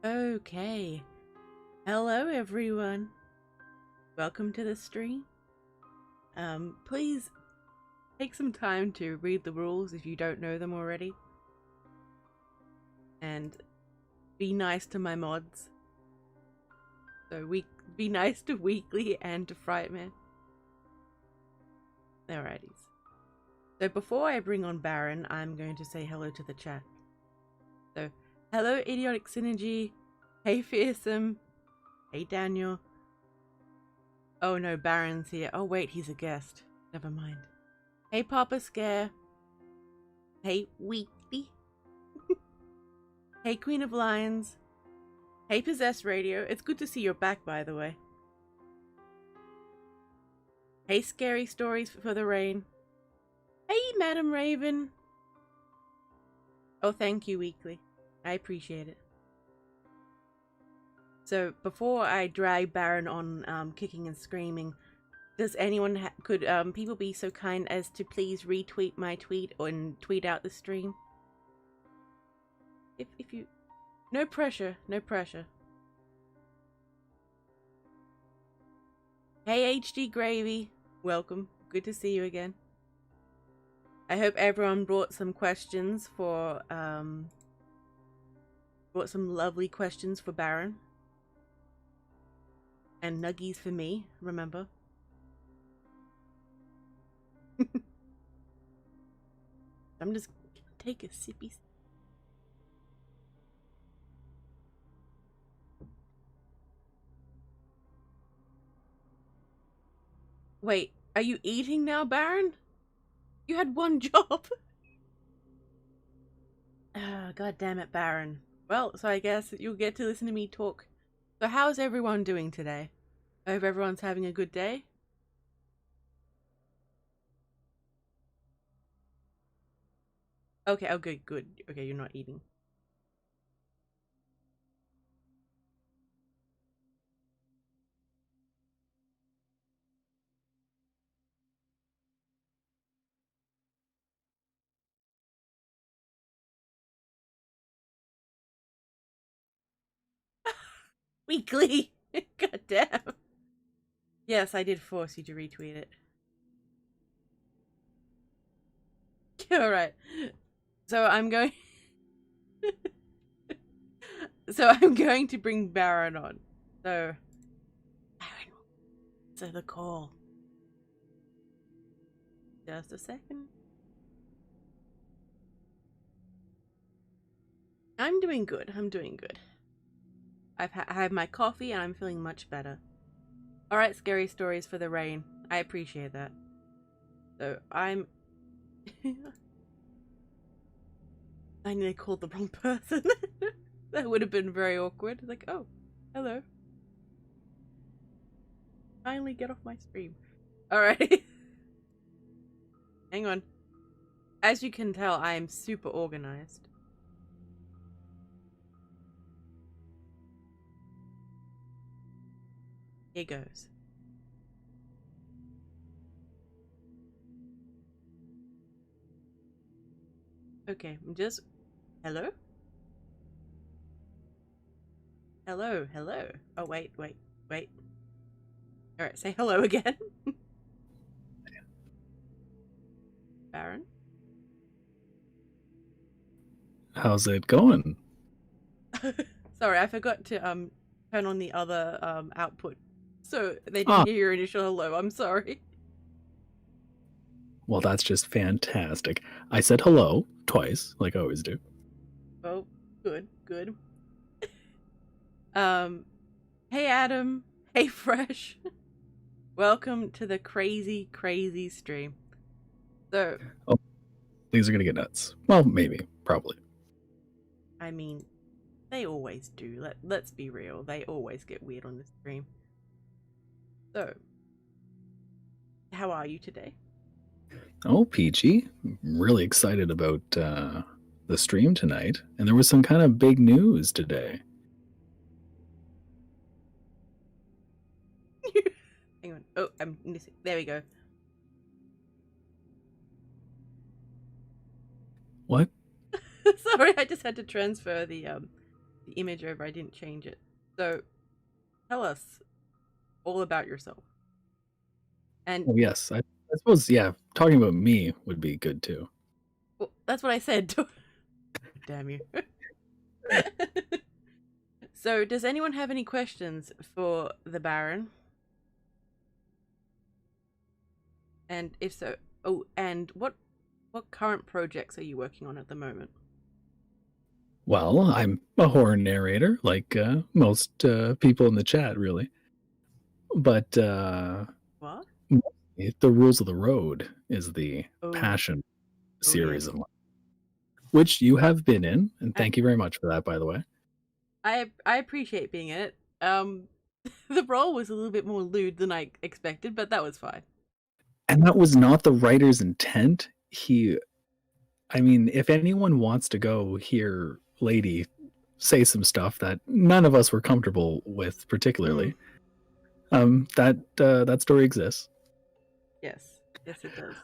Okay. Hello everyone. Welcome to the stream. Please take some time to read the rules if you don't know them already. And be nice to my mods. So be nice to Weekly and to Frightman. Alrighties. So before I bring on Baron, I'm going to say hello to the chat. So, hello Idiotic Synergy. Hey Fearsome. Hey Daniel. Oh no, Baron's here. Oh wait, he's a guest. Never mind. Hey Papa Scare. Hey Weekly. Hey Queen of Lions. Hey Possessed Radio. It's good to see you're back, by the way. Hey Scary Stories for the Rain. Hey Madam Raven. Oh, thank you, Weekly. I appreciate it. So before I drag Baron on kicking and screaming, does anyone could people be so kind as to please retweet my tweet and tweet out the stream? If you, no pressure, no pressure. Hey HD Gravy, welcome. Good to see you again. I hope everyone brought some questions for brought some lovely questions for Baron. And nuggies for me, remember? I'm just gonna take a sippy. Wait, are you eating now, Baron? You had one job. God damn it, Baron. Well, so I guess you'll get to listen to me talk. So how's everyone doing today? I hope everyone's having a good day. Okay, oh good, good. Okay, you're not eating. Weekly! God damn. Yes, I did force you to retweet it. Alright. So I'm going... So I'm going to bring Baron on. So... Baron, answer the call. Just a second. I'm doing good. I'm doing good. I had my coffee and I'm feeling much better. Alright, Scary Stories for the Rain. I appreciate that. So, I'm... I nearly called the wrong person. That would have been very awkward. Like, oh, hello. Finally get off my stream. Alright. Hang on. As you can tell, I am super organized. Here goes. Okay, I'm just... Hello? Hello, hello. Oh, wait. Alright, say hello again. Baron? How's it going? Sorry, I forgot to turn on the other output. So they didn't hear your initial hello. I'm sorry. Well, that's just fantastic. I said hello twice, like I always do. Oh, good. Hey Adam. Hey Fresh. Welcome to the crazy stream. So, oh, things are gonna get nuts. Well, maybe, probably. I mean, they always do. Let's be real. They always get weird on the stream. So, how are you today? Oh, peachy. Really excited about the stream tonight. And there was some kind of big news today. Hang on. Oh, I'm missing. There we go. What? Sorry, I just had to transfer the the image over. I didn't change it. So tell us all about yourself. And Oh, yes. I suppose, yeah, talking about me would be good too. well, that's what I said. Damn you. So, does anyone have any questions for the Baron? And if so, oh, and what current projects are you working on at the moment? Well, I'm a horror narrator, like most people in the chat, really. But What? The Rules of the Road is the Oh, passion oh series yes. of mine, which you have been in, and I thank you very much for that, by the way. I appreciate being in it. The role was a little bit more lewd than I expected, but that was fine. And that was not the writer's intent. I mean, if anyone wants to go hear Lady say some stuff that none of us were comfortable with, particularly, Mm, that story exists. yes, yes, it does.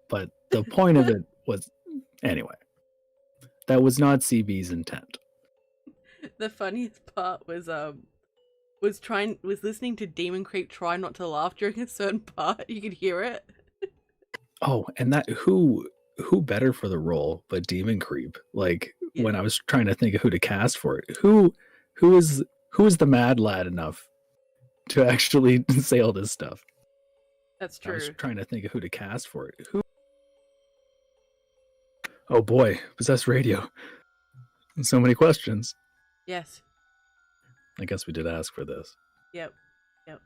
But the point of it was, anyway, that was not CB's intent. The funniest part was listening to Demon Creep try not to laugh during a certain part. You could hear it. Oh, and that who better for the role but Demon Creep? Like Yeah, when I was trying to think of who to cast for it, who is the mad lad enough to actually say all this stuff? that's I was true. trying to think of who to cast for it. Who? Oh boy, Possessed Radio. So many questions. Yes. I guess we did ask for this. Yep. Yep.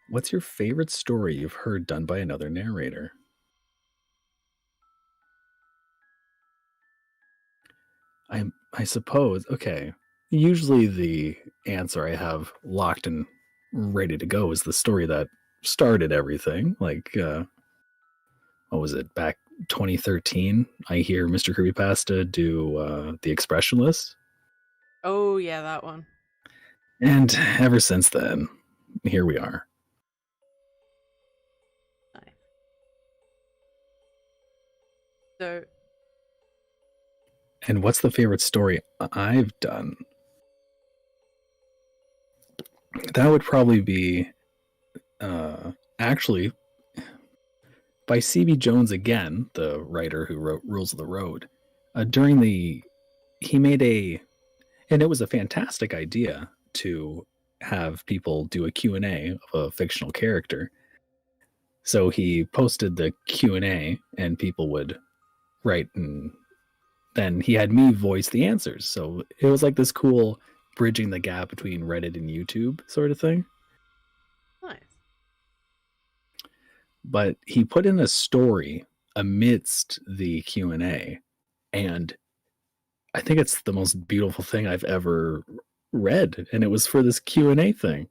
What's your favorite story you've heard done by another narrator? I suppose, okay. Usually the answer I have locked and ready to go is the story that started everything. Like, what was it, back 2013? I hear Mr. Creepypasta do The Expressionless. Oh yeah, that one. And ever since then, here we are. Nice. So And what's the favorite story I've done? That would probably be actually by C.B. Jones again, the writer who wrote Rules of the Road. He made and it was a fantastic idea to have people do a Q&A of a fictional character. So he posted the Q&A and people would write, and then he had me voice the answers. So it was like this cool bridging the gap between Reddit and YouTube sort of thing. nice. But he put in a story amidst the Q&A, and I think it's the most beautiful thing I've ever read, and it was for this Q&A thing.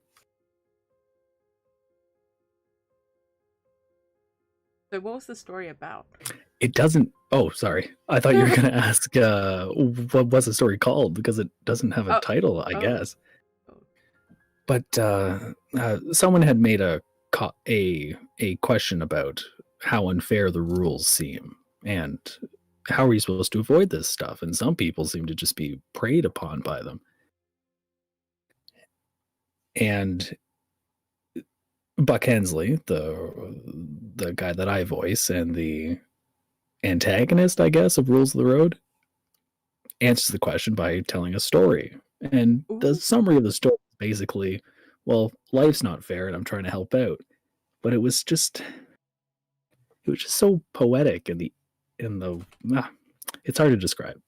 So what was the story about? It doesn't. Oh, sorry. I thought you were going to ask what was the story called, because it doesn't have a title, I guess. Oh. But someone had made a question about how unfair the rules seem, and how are you supposed to avoid this stuff? And some people seem to just be preyed upon by them. And Buck Hensley, the guy that I voice and the antagonist, I guess, of Rules of the Road, answers the question by telling a story. And the Ooh. summary of the story is basically, well, life's not fair and I'm trying to help out. But it was just so poetic it's hard to describe.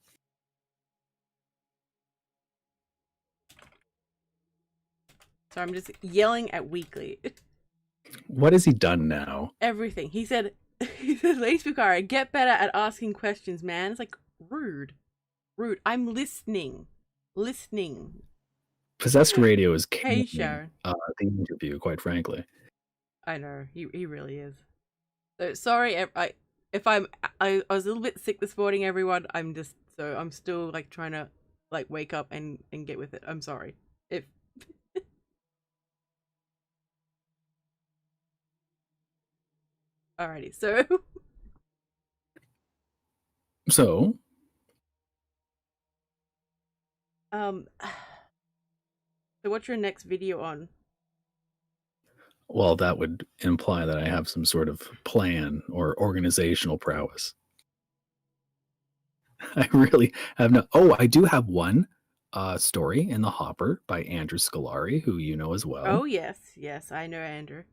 So I'm just yelling at Weekly. What has he done now? Everything. He said, Lady Spookaria, get better at asking questions, man. It's like rude. Rude. I'm listening. Listening. Possessed Radio is Hey, killing Sharon. the interview, quite frankly. I know. He really is. So sorry I was a little bit sick this morning, everyone. I'm still like trying to like wake up and get with it. I'm sorry. If Alrighty, so So So what's your next video on? Well, that would imply that I have some sort of plan or organizational prowess. I really have no. Oh, I do have one story in the hopper by Andrew Scolari, who you know as well. Oh, yes. Yes, I know Andrew.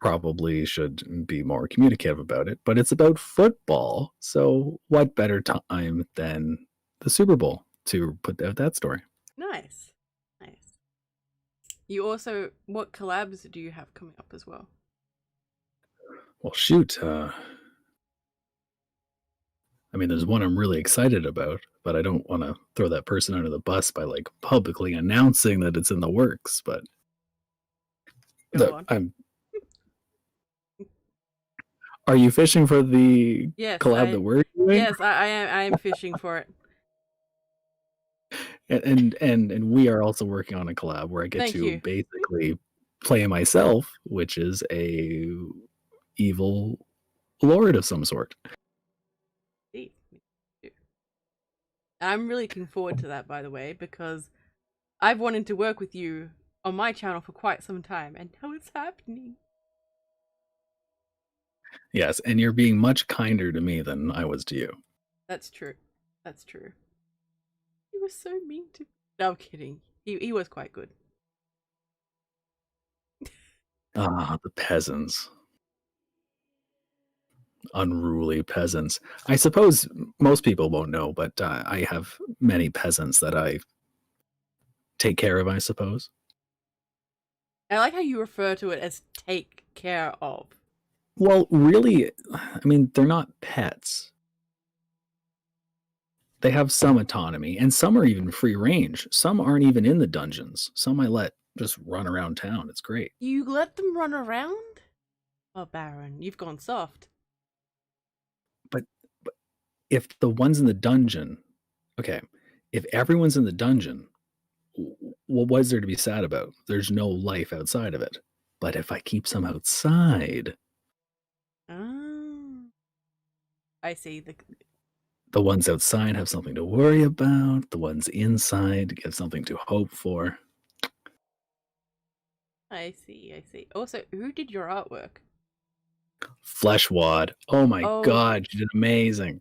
Probably should be more communicative about it, but it's about football. So, what better time than the Super Bowl to put out that story? Nice. Nice. You also, what collabs do you have coming up as well? Well, shoot. I mean, there's one I'm really excited about, but I don't want to throw that person under the bus by like publicly announcing that it's in the works. But Go on. Are you fishing for the Yes, collab that we're doing? Yes, I am fishing for it. And we are also working on a collab where I get to basically play myself, which is a evil lord of some sort. I'm really looking forward to that, by the way, because I've wanted to work with you on my channel for quite some time, and now it's happening. Yes, and you're being much kinder to me than I was to you. That's true. That's true. He was so mean to me. No, I'm kidding. He was quite good. Ah, the peasants. Unruly peasants. I suppose most people won't know, but I have many peasants that I take care of, I suppose. I like how you refer to it as take care of. Well, really, I mean, they're not pets. They have some autonomy, and some are even free range. Some aren't even in the dungeons. Some I let just run around town. It's great. You let them run around? Oh, Baron, you've gone soft. But if the ones in the dungeon, okay, if everyone's in the dungeon, what is there to be sad about? There's no life outside of it. But if I keep some outside, I see. The ones outside have something to worry about. The ones inside get something to hope for. I see. I see. Also, who did your artwork? Fleshwad. Oh my god, she did amazing.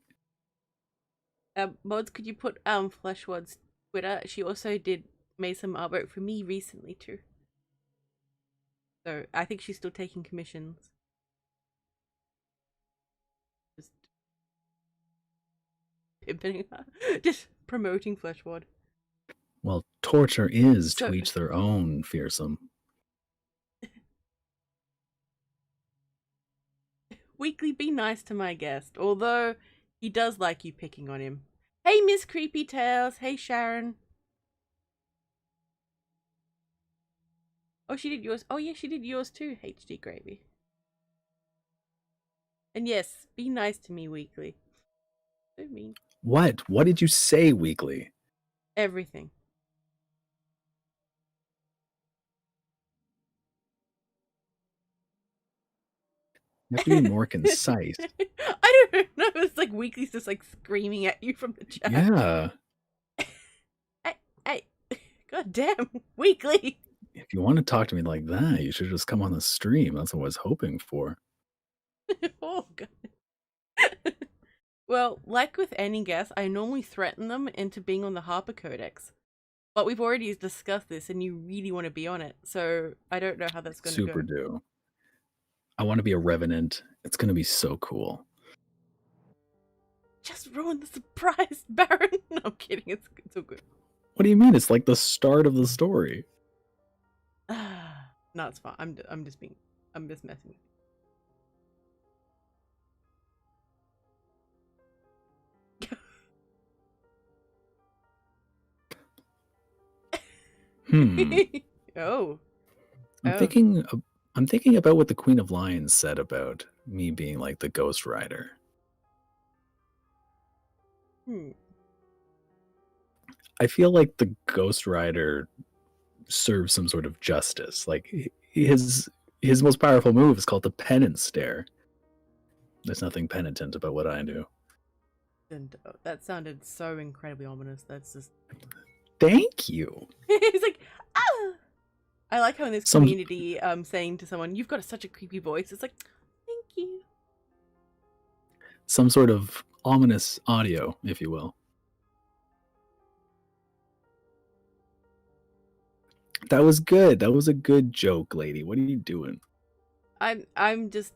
Mods, could you put Fleshwad's Twitter? She also made some artwork for me recently too. So I think she's still taking commissions. Just pimping her. Just promoting Fleshwad. Well, torture is to each their own, fearsome. Weekly, be nice to my guest, although he does like you picking on him. Hey, Miss Creepy Tales. Hey, Sharon. Oh, she did yours. Oh, yeah, she did yours too, HD Gravy. And yes, be nice to me, Weekly. So mean. What? What did you say, Weekly? Everything. You have to be more concise. I don't know. It's like Weekly's just like screaming at you from the chat. Yeah. Hey, god damn, Weekly. If you want to talk to me like that, you should just come on the stream. That's what I was hoping for. Oh god. Well, like with any guest, I normally threaten them into being on the Harper Codex. But we've already discussed this and you really want to be on it, so I don't know how that's going to go. Super do. I want to be a revenant. It's going to be so cool. Just ruin the surprise, Baron. No, I'm kidding. It's all good. What do you mean? It's like the start of the story. No, it's fine. I'm just messing with you. Oh. I'm thinking about what the Queen of Lions said about me being like the Ghost Rider. I feel like the Ghost Rider serves some sort of justice. Like his most powerful move is called the Penance Stare. There's nothing penitent about what I do. And that sounded so incredibly ominous. That's just Thank you. He's like, ah. I like how in this Some- community, saying to someone, "You've got such a creepy voice." It's like, thank you. Some sort of ominous audio, if you will. That was good. That was a good joke, lady. What are you doing? I'm just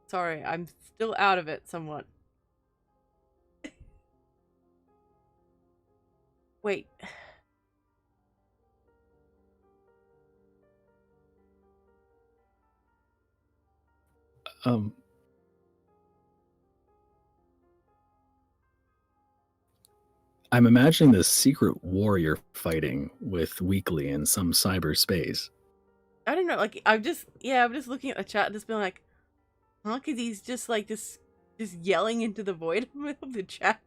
sorry. I'm still out of it somewhat. Wait. I'm imagining this secret war you're fighting with Weekly in some cyberspace. I don't know. Like, I'm just looking at the chat, and just being like, huh? Because he's just like just yelling into the void of the chat.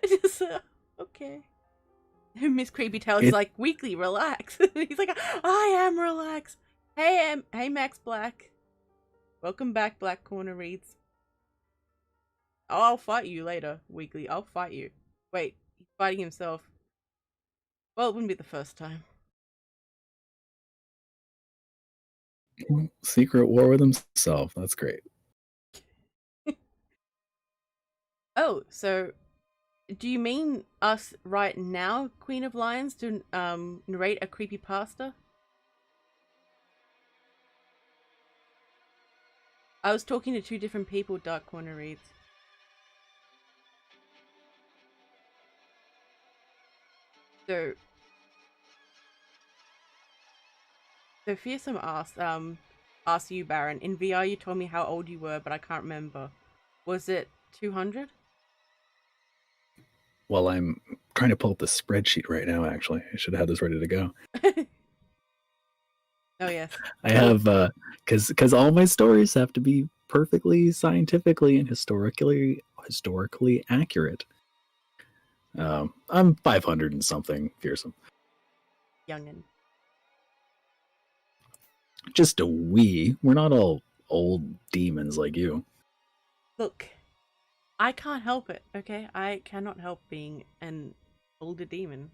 Just okay. Miss Creepy Tail is like, Weekly, relax. He's like, I am relaxed. Hey, Max Black. Welcome back, Black Corner Reads. Oh, I'll fight you later, Weekly. I'll fight you. Wait, he's fighting himself. Well, it wouldn't be the first time. Secret war with himself. That's great. Oh, so do you mean us right now, Queen of Lions, to narrate a creepypasta? I was talking to two different people, Dark Corner Reads. So Fearsome asked you, Baron, in VR you told me how old you were, but I can't remember. Was it 200? Well, I'm trying to pull up the spreadsheet right now, actually. I should have had this ready to go. Oh, yes. I have, because all my stories have to be perfectly scientifically and historically accurate. I'm 500 and something, Fearsome. Youngin. Just a wee. We're not all old demons like you. Look, I can't help it, okay? I cannot help being an older demon.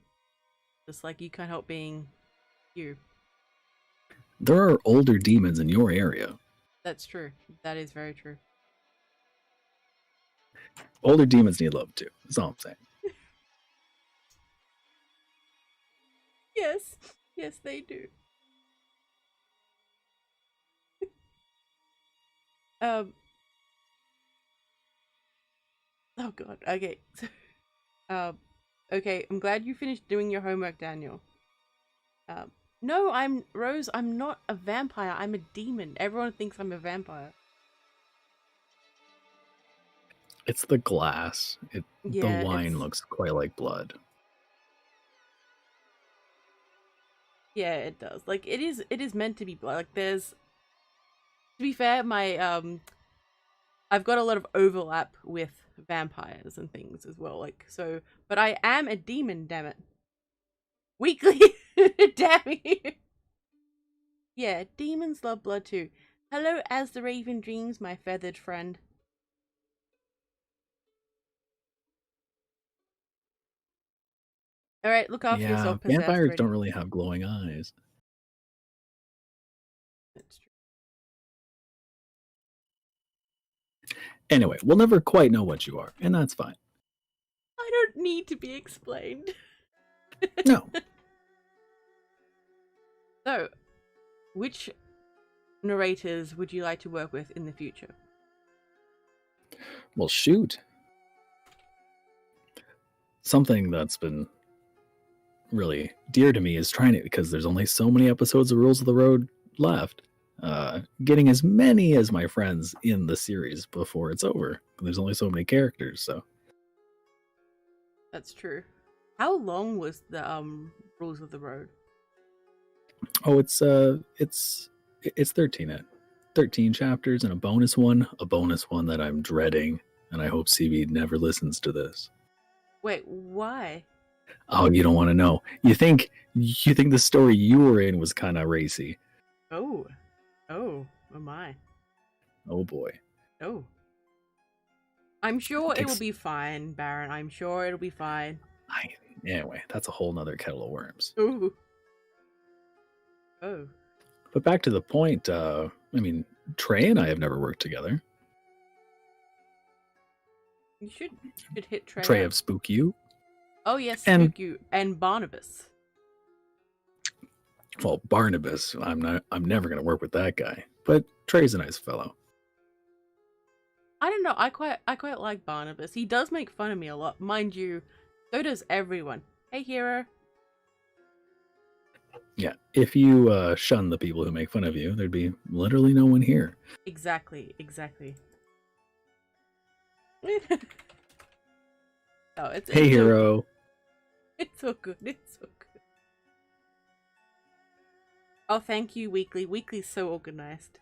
Just like you can't help being you. There are older demons in your area. That's true. That is very true. Older demons need love too. That's all I'm saying. Yes. Yes, they do. Oh god. Okay. Okay, I'm glad you finished doing your homework, Daniel. No, Rose, I'm not a vampire. I'm a demon. Everyone thinks I'm a vampire. It's the glass. The wine looks quite like blood. Yeah, it does. Like it is meant to be blood. Like there's, to be fair, my I've got a lot of overlap with vampires and things as well. Like so, but I am a demon, damn it. Weekly, damn you. Yeah, demons love blood too. Hello, as the raven dreams, my feathered friend. All right, look after yourself, possessed. Vampires Ready. don't really have glowing eyes. That's true. Anyway, we'll never quite know what you are, and that's fine. I don't need to be explained. No. So, which narrators would you like to work with in the future? Well, shoot. Something that's been really dear to me is trying to, because there's only so many episodes of Rules of the Road left, getting as many as my friends in the series before it's over. There's only so many characters, so. That's true. How long was the Rules of the Road? Oh, it's 13 chapters and a bonus one that I'm dreading, and I hope CB never listens to this. Wait, why? Oh, you don't want to know. You think the story you were in was kind of racy. Oh my. Oh boy. Oh. I'm sure it will be fine, Baron. I'm sure it'll be fine. Anyway, that's a whole nother kettle of worms. Ooh. Oh. But back to the point, I mean, Trey and I have never worked together. You should hit Trey. Trey up. of Spook You. Oh yes, And- Spook You and Barnabas. Well, Barnabas, I'm never gonna work with that guy. But Trey's a nice fellow. I don't know. I quite like Barnabas. He does make fun of me a lot, mind you. So does everyone. Hey, hero. Yeah, if you shun the people who make fun of you, there'd be literally no one here. Exactly. Oh, it's Hey, hero. It's so good. Oh, thank you, Weekly. Weekly's so organized.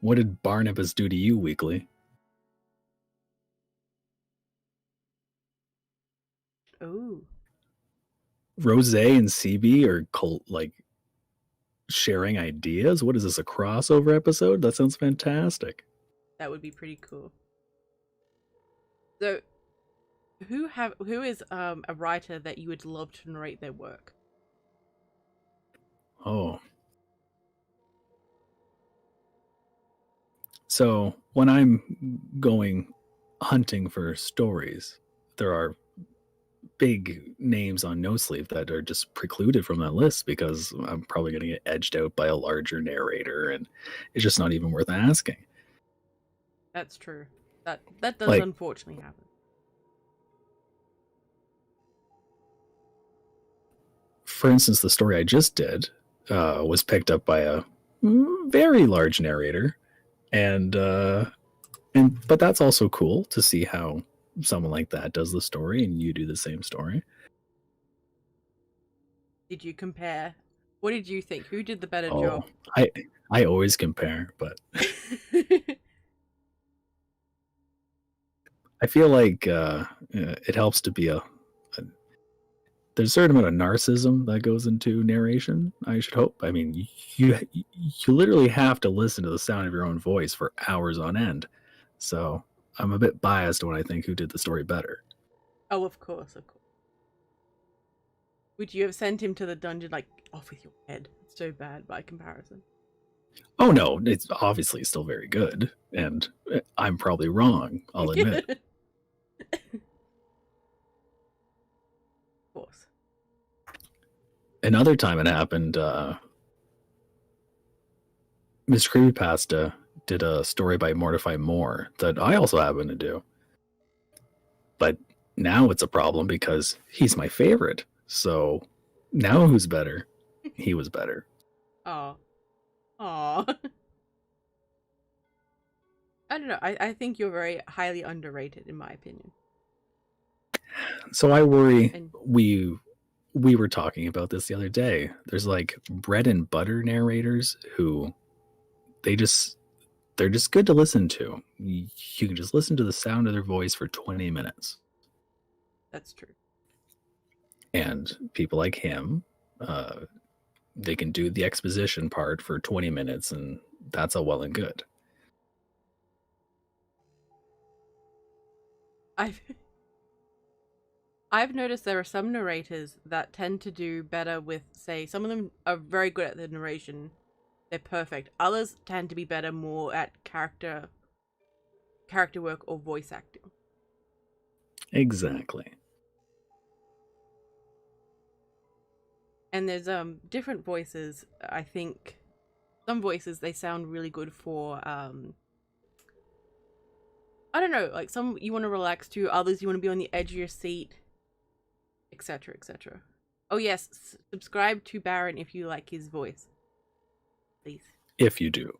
What did Barnabas do to you, Weekly? Oh. Rose and CB are sharing ideas? What is this, a crossover episode? That sounds fantastic. That would be pretty cool. So, who is a writer that you would love to narrate their work? Oh. So, when I'm going hunting for stories, there are big names on No Sleep that are just precluded from that list because I'm probably going to get edged out by a larger narrator, and it's just not even worth asking. That's true. That does unfortunately happen. For instance, the story I just did was picked up by a very large narrator, but that's also cool to see how someone like that does the story and you do the same story. Did you compare? What did you think? Who did the better job? I always compare, but I feel like it helps to be there's a certain amount of narcissism that goes into narration, I should hope. I mean, you literally have to listen to the sound of your own voice for hours on end. So I'm a bit biased when I think who did the story better. Oh, of course. Would you have sent him to the dungeon, like, off with your head? It's so bad by comparison. Oh, no, it's obviously still very good. And I'm probably wrong, I'll admit. Of course. Another time it happened, Miss Creepypasta did a story by Mortify Moore that I also happen to do. But now it's a problem because he's my favorite. So now who's better? He was better. Aw. I don't know. I think you're very highly underrated, in my opinion. So I worry. We were talking about this the other day. There's like bread and butter narrators who they're just good to listen to. You can just listen to the sound of their voice for 20 minutes. That's true. And people like him, they can do the exposition part for 20 minutes, and that's all well and good. I've noticed there are some narrators that tend to do better with, say, some of them are very good at the narration. They're perfect. Others tend to be better more at character work or voice acting. Exactly. And there's different voices. I think some voices, they sound really good for I don't know, like some you want to relax to, others you want to be on the edge of your seat, etc, etc. Oh yes, subscribe to Baron if you like his voice, please. If you do.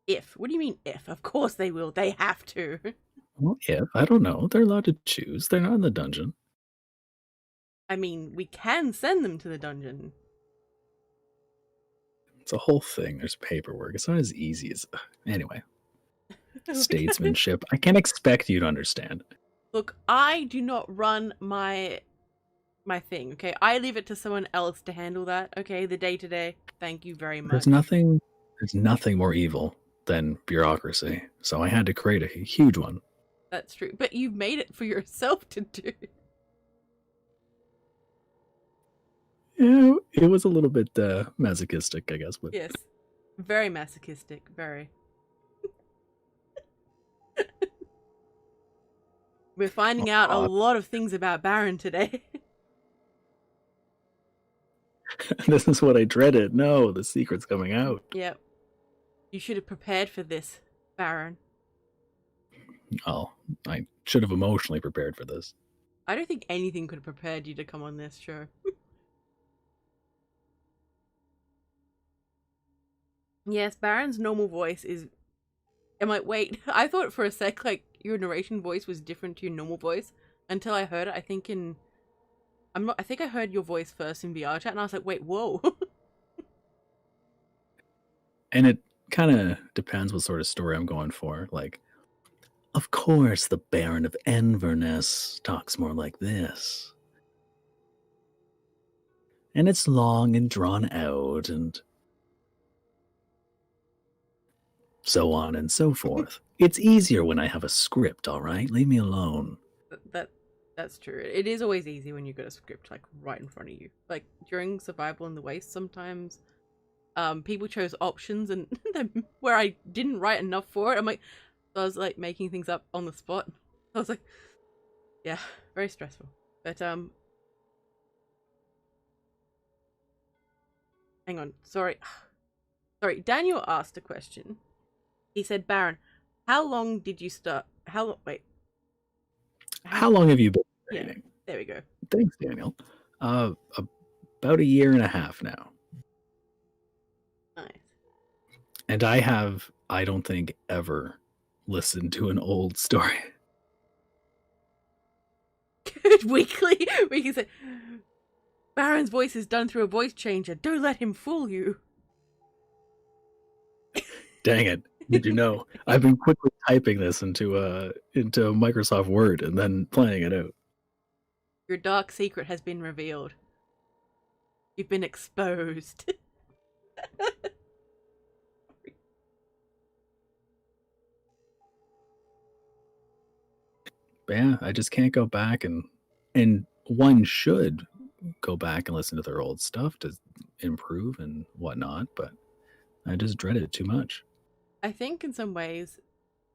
If? What do you mean if? Of course they will. They have to. Well, if. I don't know. They're allowed to choose. They're not in the dungeon. I mean, we can send them to the dungeon. It's a whole thing. There's paperwork. It's not as easy as... Anyway. Statesmanship. I can't expect you to understand. Look, I do not run my thing, okay? I leave it to someone else to handle that, okay? The day-to-day. Thank you very much. There's nothing more evil than bureaucracy. So I had to create a huge one. That's true. But you've made it for yourself to do. Yeah, it was a little bit masochistic, I guess. But Yes. Very masochistic. Very. We're finding out a lot of things about Baron today. This is what I dreaded. No, the secret's coming out. Yep. You should have prepared for this, Baron. Oh, I should have emotionally prepared for this. I don't think anything could have prepared you to come on this show. Yes, Baron's normal voice is... I'm like, wait, I thought for a sec, like, your narration voice was different to your normal voice until I heard it, I think in... I think I heard your voice first in VR chat, and I was like, wait, whoa. And it kind of depends what sort of story I'm going for. Like, of course, the Baron of Inverness talks more like this. And it's long and drawn out and so on and so forth. It's easier when I have a script, all right? Leave me alone. That's true. It is always easy when you got a script, like, right in front of you. Like, during Survival in the Waste, sometimes people chose options and where I didn't write enough for it. I'm like, so I was, like, making things up on the spot. I was like, yeah, very stressful. But, hang on. Sorry. Sorry, Daniel asked a question. He said, Baron, how long did you start? How long have you been training? Yeah, there we go. Thanks, Daniel. About a year and a half now. Nice. And I don't think, ever listened to an old story. Good. Weekly. We can say, Baron's voice is done through a voice changer. Don't let him fool you. Dang it. Did you know? I've been quickly typing this into Microsoft Word and then playing it out. Your dark secret has been revealed. You've been exposed. But yeah, I just can't go back and one should go back and listen to their old stuff to improve and whatnot, but I just dread it too much. I think in some ways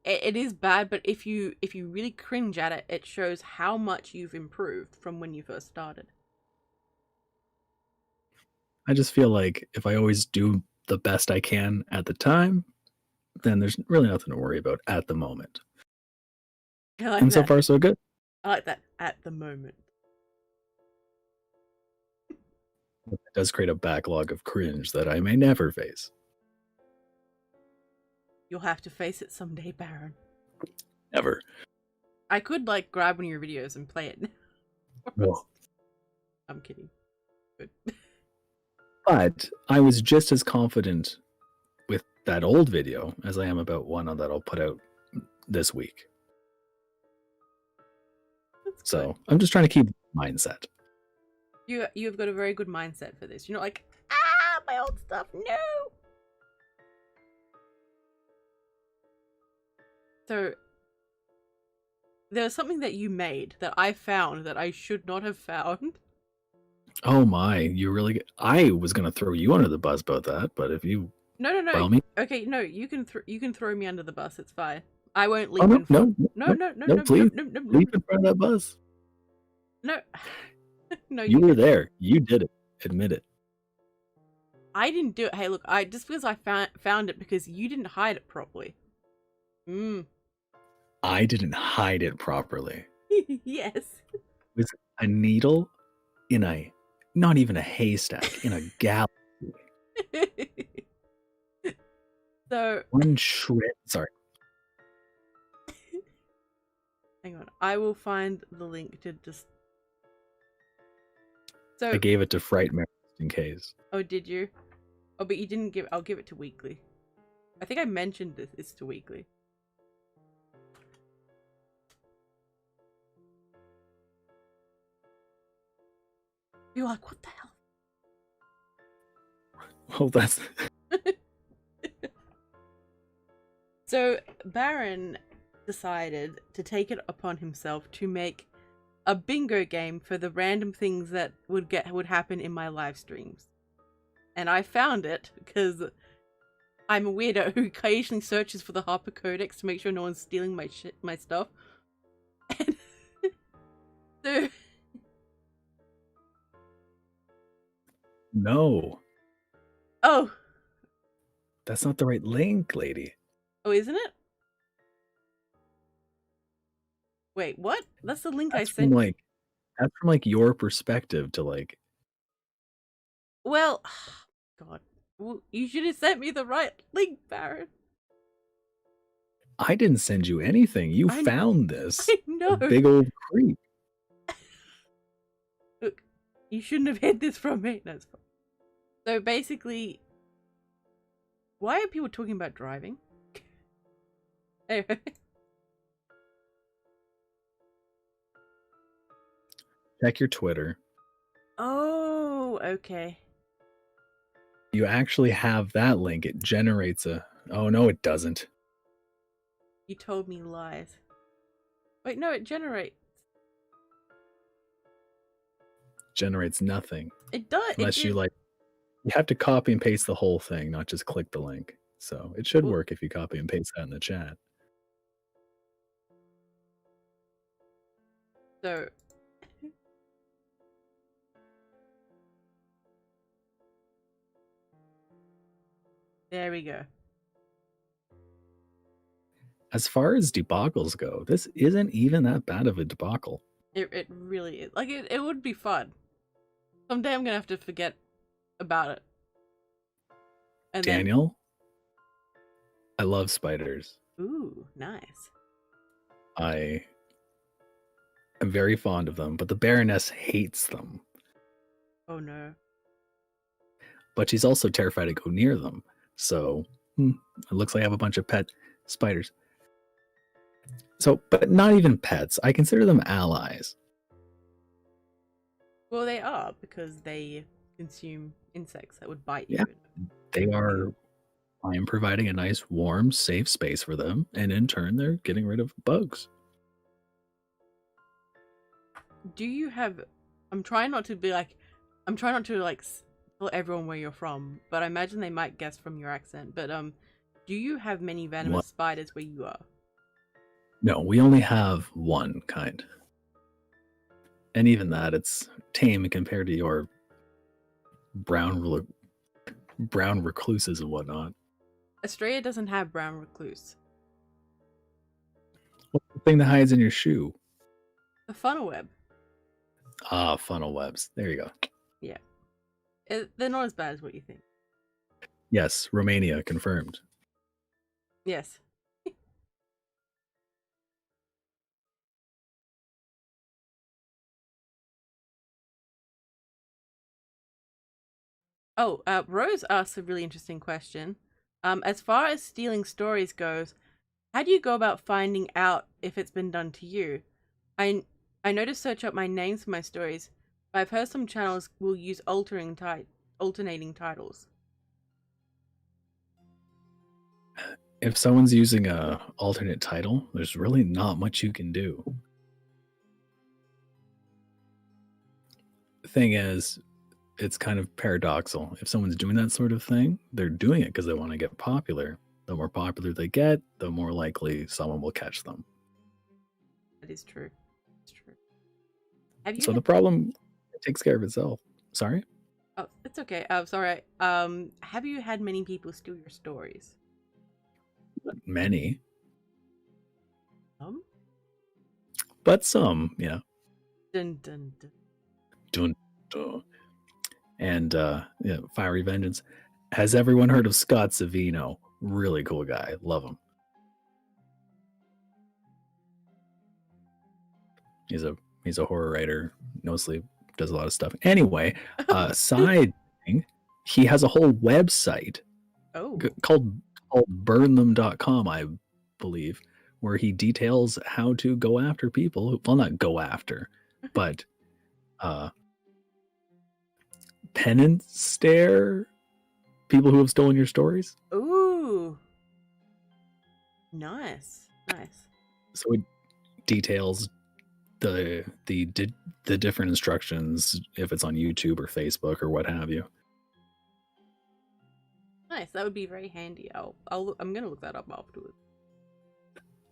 it is bad, but if you really cringe at it, it shows how much you've improved from when you first started. I just feel like if I always do the best I can at the time, then there's really nothing to worry about at the moment. I like and that. So far, so good. I like that, at the moment. It does create a backlog of cringe that I may never face. You'll have to face it someday, Baron. Never. I could, like, grab one of your videos and play it. No. I'm kidding. Good. But I was just as confident with that old video as I am about one that I'll put out this week. That's so good. I'm just trying to keep mindset. You've got a very good mindset for this. You're not like, my old stuff, no! So, there's something that you made that I found that I should not have found. Oh my, you really... I was going to throw you under the bus about that, but if you... No. Me... Okay, no, you can throw me under the bus, it's fine. I won't leap in front. No, please. Leap in front of that bus. No. No, you were there. You did it. Admit it. I didn't do it. Hey, look, just because I found it because you didn't hide it properly. I didn't hide it properly. Yes. It was a needle in a, not even a haystack, in a galaxy. So one shred. Sorry. Hang on. I will find the link to just. So I gave it to Fright Mary in case. Oh, did you? Oh, but you didn't give. I'll give it to Weekly. I think I mentioned this to Weekly. You're like, what the hell? Well, that's... So, Baron decided to take it upon himself to make a bingo game for the random things that would happen in my live streams. And I found it because I'm a weirdo who occasionally searches for the Harper Codex to make sure no one's stealing my stuff. And so No. Oh. That's not the right link, lady. Oh, isn't it? Wait, what? That's the link I sent. That's from like your perspective to like. Well, God, well, you should have sent me the right link, Baron. I didn't send you anything. You found this. I know. Big old creep. Look, you shouldn't have hid this from me. No, it's fine. So basically, why are people talking about driving? Anyway. Check your Twitter. Oh, okay. You actually have that link. It generates a... Oh, no, it doesn't. You told me lies. Wait, no, it generates. Generates nothing. It does. Unless you like... You have to copy and paste the whole thing, not just click the link. So it should work if you copy and paste that in the chat. So... There we go. As far as debacles go, this isn't even that bad of a debacle. It really is. Like, it would be fun. Someday I'm gonna have to forget about it. And Daniel? I love spiders. Ooh, nice. I am very fond of them, but the Baroness hates them. Oh no. But she's also terrified to go near them. So, it looks like I have a bunch of pet spiders. So, but not even pets. I consider them allies. Well, they are, because they consume insects that would bite you. Yeah, they are. I am providing a nice, warm, safe space for them, and in turn, they're getting rid of bugs. Do you have... I'm trying not to tell everyone where you're from, but I imagine they might guess from your accent. But do you have many venomous spiders where you are? No, we only have one kind. And even that, it's tame compared to your brown recluses and whatnot. Australia doesn't have brown recluse. What's the thing that hides in your shoe? The funnel web. Ah, funnel webs. There you go. Yeah. They're not as bad as what you think. Yes, Romania confirmed. Yes. Oh, Rose asks a really interesting question. As far as stealing stories goes, how do you go about finding out if it's been done to you? I know to search up my names for my stories, but I've heard some channels will use alternating titles. If someone's using a alternate title, there's really not much you can do. The thing is, it's kind of paradoxical. If someone's doing that sort of thing, they're doing it because they want to get popular. The more popular they get, the more likely someone will catch them. That is true. It's true. So the problem takes care of itself. Sorry? Oh, it's okay. Sorry. Have you had many people steal your stories? Many. Some? But some, yeah. Dun dun dun. Dun dun. And yeah, Fiery Vengeance. Has everyone heard of Scott Savino? Really cool guy. Love him. He's a horror writer. Mostly does a lot of stuff. Anyway, side thing, he has a whole website called burntham.com, I believe, where he details how to go after people who, well, not go after, but penance stare people who have stolen your stories. Ooh. Nice. Nice. So it details the different instructions if it's on YouTube or Facebook or what have you. Nice. That would be very handy. I'm gonna look that up afterwards.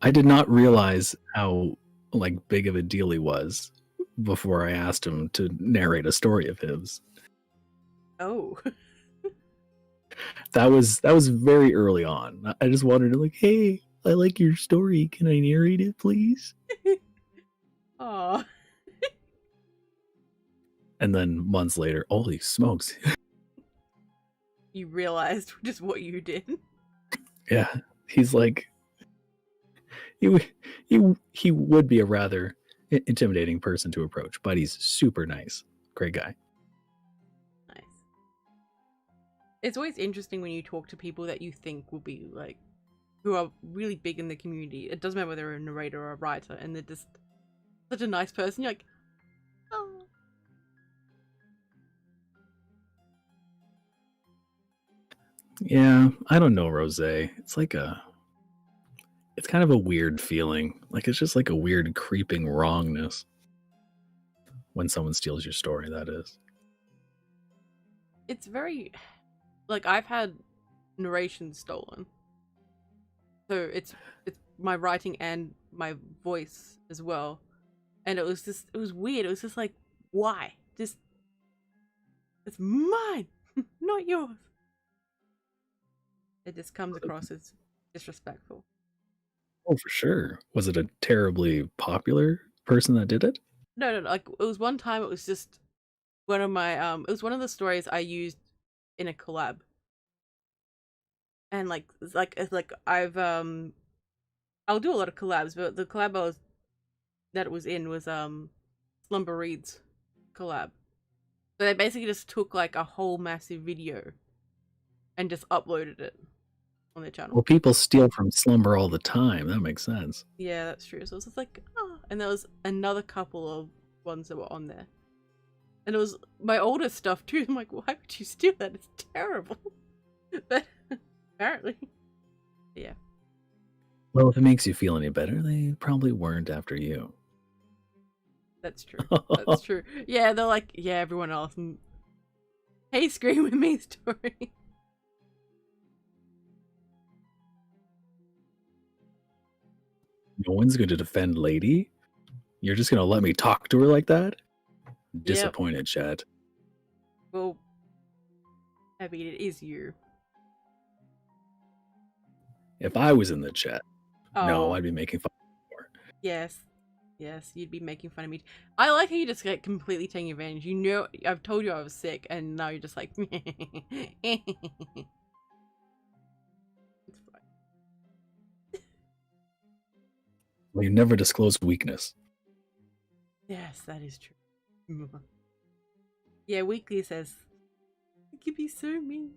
I did not realize how like big of a deal he was before I asked him to narrate a story of his. Oh. That was very early on. I just wanted to like, hey, I like your story. Can I narrate it, please? Aw. And then months later, holy smokes. You realized just what you did. Yeah. He's like he would be a rather intimidating person to approach, but he's super nice. Great guy. Nice. It's always interesting when you talk to people that you think will be like, who are really big in the community. It doesn't matter whether they're a narrator or a writer, and they're just such a nice person. You're like, oh. Yeah, I don't know, Rose. It's kind of a weird feeling. Like it's just like a weird creeping wrongness when someone steals your story, that is. It's very, like, I've had narration stolen. So it's my writing and my voice as well. And it was weird. It was just like, why? Just, it's mine, not yours. It just comes across as disrespectful. Oh, for sure. Was it a terribly popular person that did it? No. Like, it was one time, it was just one of my, it was one of the stories I used in a collab. And it's like I've, I'll do a lot of collabs, but the collab that it was in was, Slumber Reads collab. So they basically just took like a whole massive video and just uploaded it on their channel. Well, people steal from Slumber all the time. That makes sense. Yeah, that's true. So it was just like, oh. And there was another couple of ones that were on there. And it was my older stuff too. I'm like, why would you steal that? It's terrible. But apparently, yeah. Well, if it makes you feel any better, they probably weren't after you. That's true. That's true. Yeah, they're like, yeah, everyone else. Hey, Scream With Me story. No one's going to defend Lady? You're just going to let me talk to her like that? Disappointed, Chad. Well, I mean, it is you. If I was in the chat, no, Oh, I'd be making fun of her. yes. Yes, you'd be making fun of me. I like how you just get completely taking advantage. You know, I've told you I was sick, and now you're just like, it's fine. Well, you never disclose weakness. Yes, that is true. Yeah, Weekly says, it could be so mean.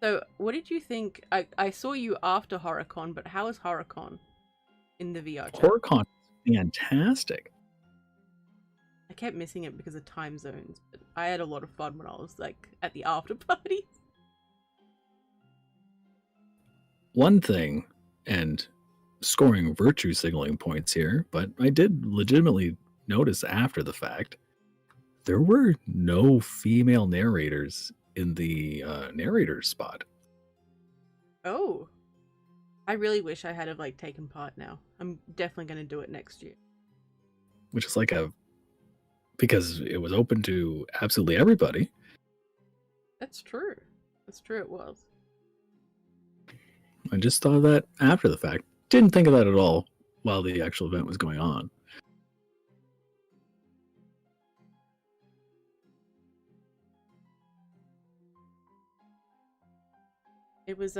So, what did you think? I saw you after HorrorCon, but how was HorrorCon in the VR chat? HorrorCon is fantastic. I kept missing it because of time zones, but I had a lot of fun when I was like at the after party. One thing, and scoring virtue signaling points here, but I did legitimately notice after the fact there were no female narrators in the narrator spot. Oh, I really wish I had have like taken part now. I'm definitely going to do it next year. Which is like because it was open to absolutely everybody. That's true. That's true, it was. I just thought of that after the fact. Didn't think of that at all while the actual event was going on. It was,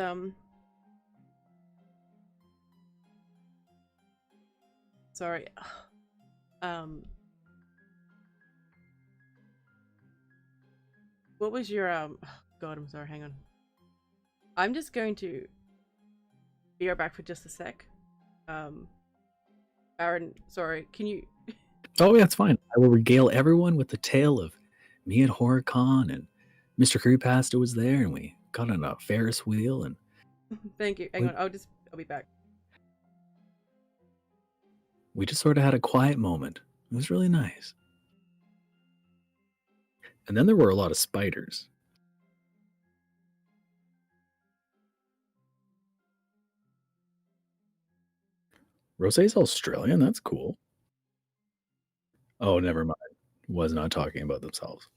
sorry. What was your, God, I'm sorry, hang on. I'm just going to be right back for just a sec. Aaron, sorry, can you... Oh, yeah, it's fine. I will regale everyone with the tale of me at HorrorCon, and Mr. Creepypasta was there, and we got on a Ferris wheel, and... Thank you. Hang on, I'll be back. We just sort of had a quiet moment. It was really nice. And then there were a lot of spiders. Rosé's Australian? That's cool. Oh, never mind. Was not talking about themselves.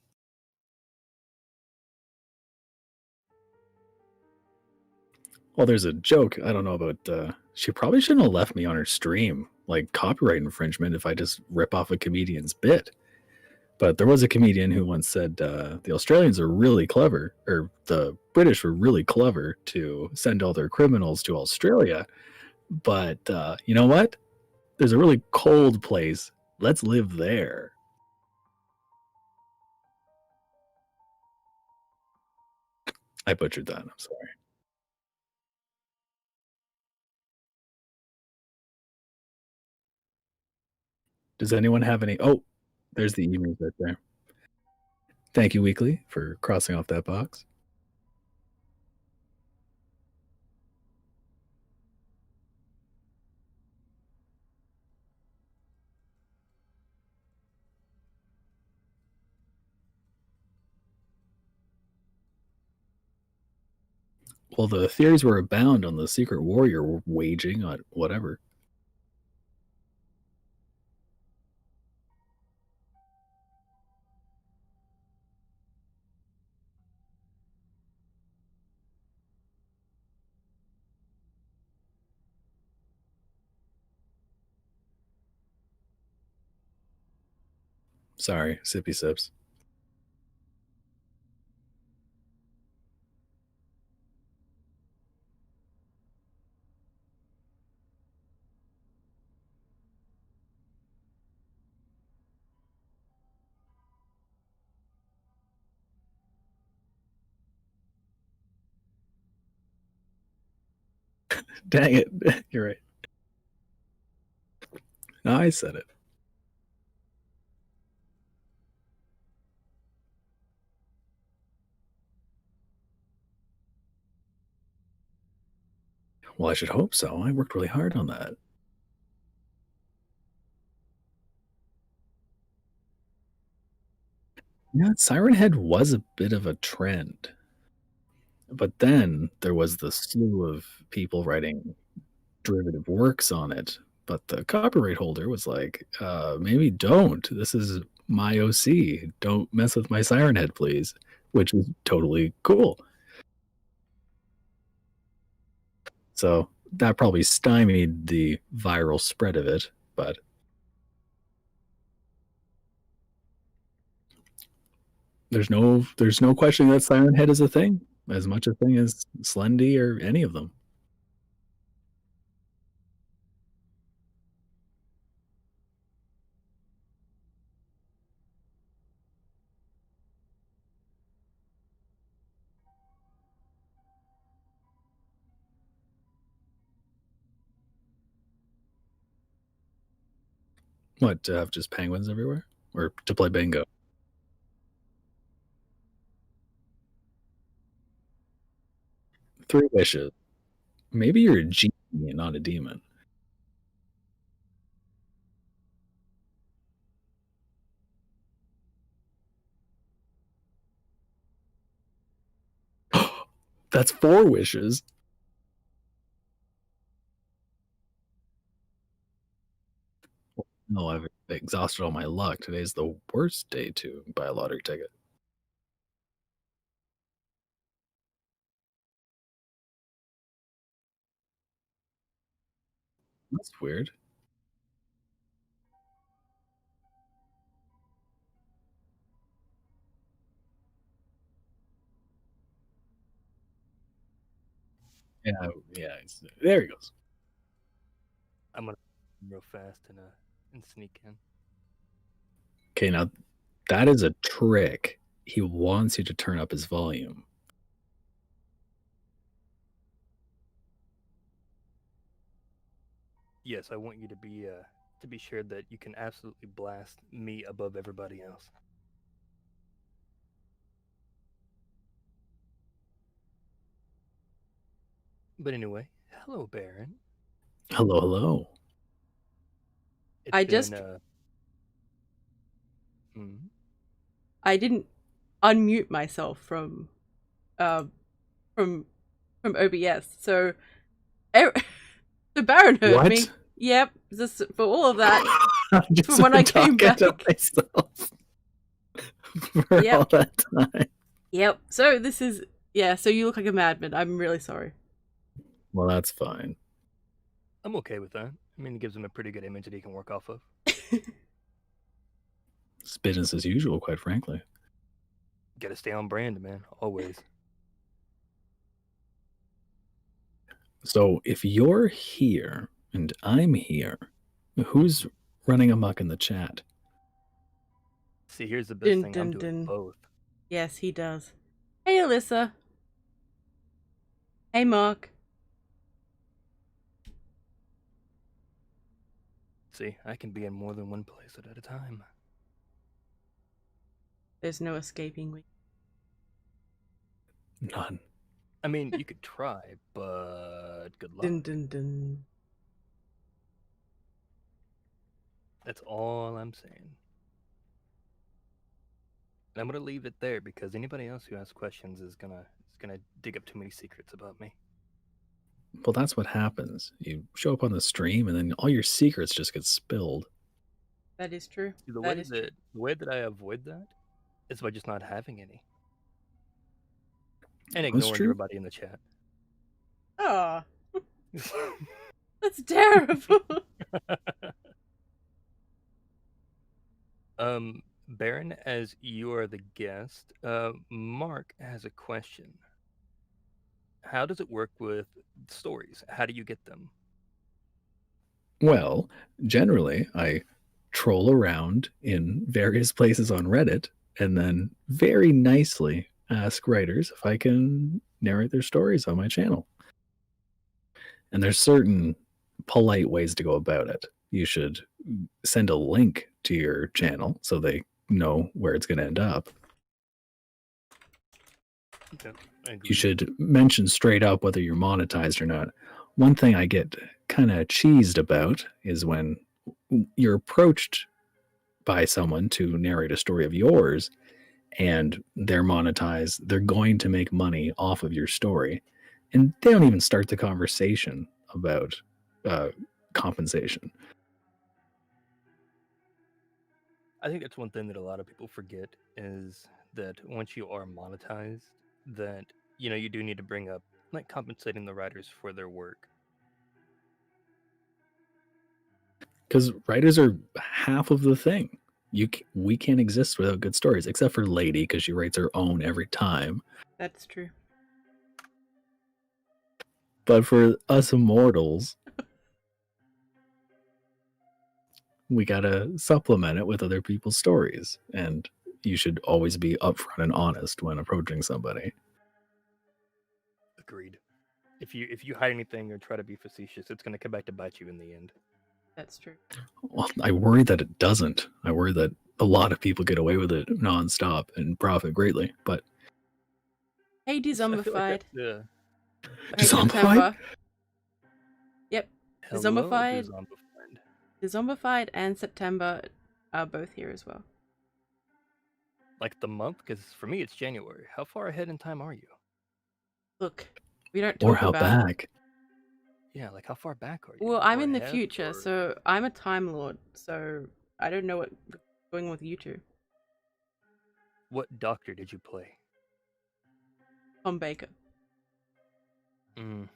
Well, there's a joke. I don't know about. She probably shouldn't have left me on her stream, like copyright infringement, if I just rip off a comedian's bit. But there was a comedian who once said the Australians are really clever, or the British were really clever to send all their criminals to Australia. But you know what? There's a really cold place. Let's live there. I butchered that. I'm sorry. Does anyone have any? Oh, there's the emails right there. Thank you, Weekly, for crossing off that box. Well, the theories were abound on the secret war you're waging on whatever. Sorry, sippy sips. Dang it. You're right. No, I said it. Well, I should hope so. I worked really hard on that. Yeah, Siren Head was a bit of a trend. But then there was the slew of people writing derivative works on it. But the copyright holder was like, maybe don't. This is my OC. Don't mess with my Siren Head, please. Which was totally cool. So that probably stymied the viral spread of it. But there's no question that Siren Head is a thing, as much a thing as Slendy or any of them. What, to have just penguins everywhere? Or to play bingo? 3 wishes. Maybe you're a genie and not a demon. That's 4 wishes. No, I've exhausted all my luck. Today's the worst day to buy a lottery ticket. That's weird. Yeah, yeah. There he goes. I'm gonna real fast and sneak in. Okay, now that is a trick. He wants you to turn up his volume. Yes, I want you to be sure that you can absolutely blast me above everybody else. But anyway, hello, Baron. Hello, hello. It's I been, just mm, I didn't unmute myself from from OBS, so the Baron heard What? me. Yep, just for all of that. I just From when I been came talking to back. myself for Yep. all that time. Yep. So this is so you look like a madman. I'm really sorry. Well, that's fine. I'm okay with that. I mean, it gives him a pretty good image that he can work off of. It's business as usual, quite frankly. Gotta stay on brand, man. Always. So if you're here and I'm here, who's running amok in the chat? See, here's the best Dun, thing. I'm dun, doing dun. both. Yes, he does. Hey, Alyssa. Hey, Mark. See, I can be in more than one place at a time. There's no escaping me. None. I mean, you could try, but good luck. Dun, dun, dun. That's all I'm saying. And I'm gonna leave it there because anybody else who asks questions is gonna dig up too many secrets about me. Well, that's what happens. You show up on the stream and then all your secrets just get spilled. That is true. The True. way that I avoid that is by just not having any. And ignoring everybody in the chat. Oh. That's terrible. Baron, as you are the guest, Mark has a question. How does it work with stories? How do you get them? Well, generally, I troll around in various places on Reddit and then very nicely ask writers if I can narrate their stories on my channel. And there's certain polite ways to go about it. You should send a link to your channel so they know where it's going to end up. Okay, you should mention straight up whether you're monetized or not. One thing I get kind of cheesed about is when you're approached by someone to narrate a story of yours and they're monetized, they're going to make money off of your story, and they don't even start the conversation about compensation. I think that's one thing that a lot of people forget is that once you are monetized, that you do need to bring up like compensating the writers for their work. Because writers are half of the thing. We can't exist without good stories, except for Lady, because she writes her own every time. That's true. But for us immortals, we gotta supplement it with other people's stories, and you should always be upfront and honest when approaching somebody. Agreed. If you hide anything or try to be facetious, it's going to come back to bite you in the end. That's true. Well, I worry that it doesn't. I worry that a lot of people get away with it nonstop and profit greatly. But hey, Dezombified. Dezombified? Yep. Hello, Dezombified and September are both here as well. Like the month? Because for me, it's January. How far ahead in time are you? Look, we don't talk about... Or how back? Yeah, like how far back are you? Well, I'm in the future, so I'm a Time Lord, so I don't know what's going on with you two. What doctor did you play? Tom Baker. Mm.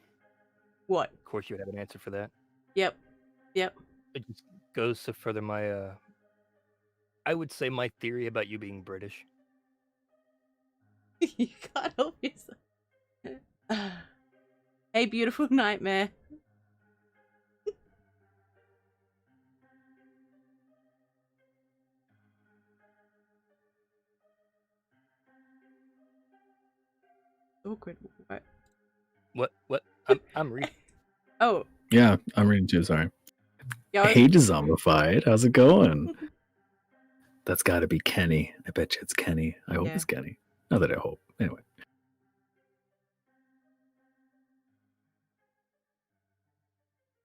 What? Of course you would have an answer for that. Yep. Yep. It just goes to further my, I would say my theory about you being British. You can't help yourself. Hey, beautiful nightmare. Awkward. What? What? I'm reading. Oh. Yeah, I'm reading too, sorry. Yeah, Hey, Dezombified, how's it going? That's gotta be Kenny. I bet you it's Kenny. I hope it's Kenny. Not that I hope. Anyway.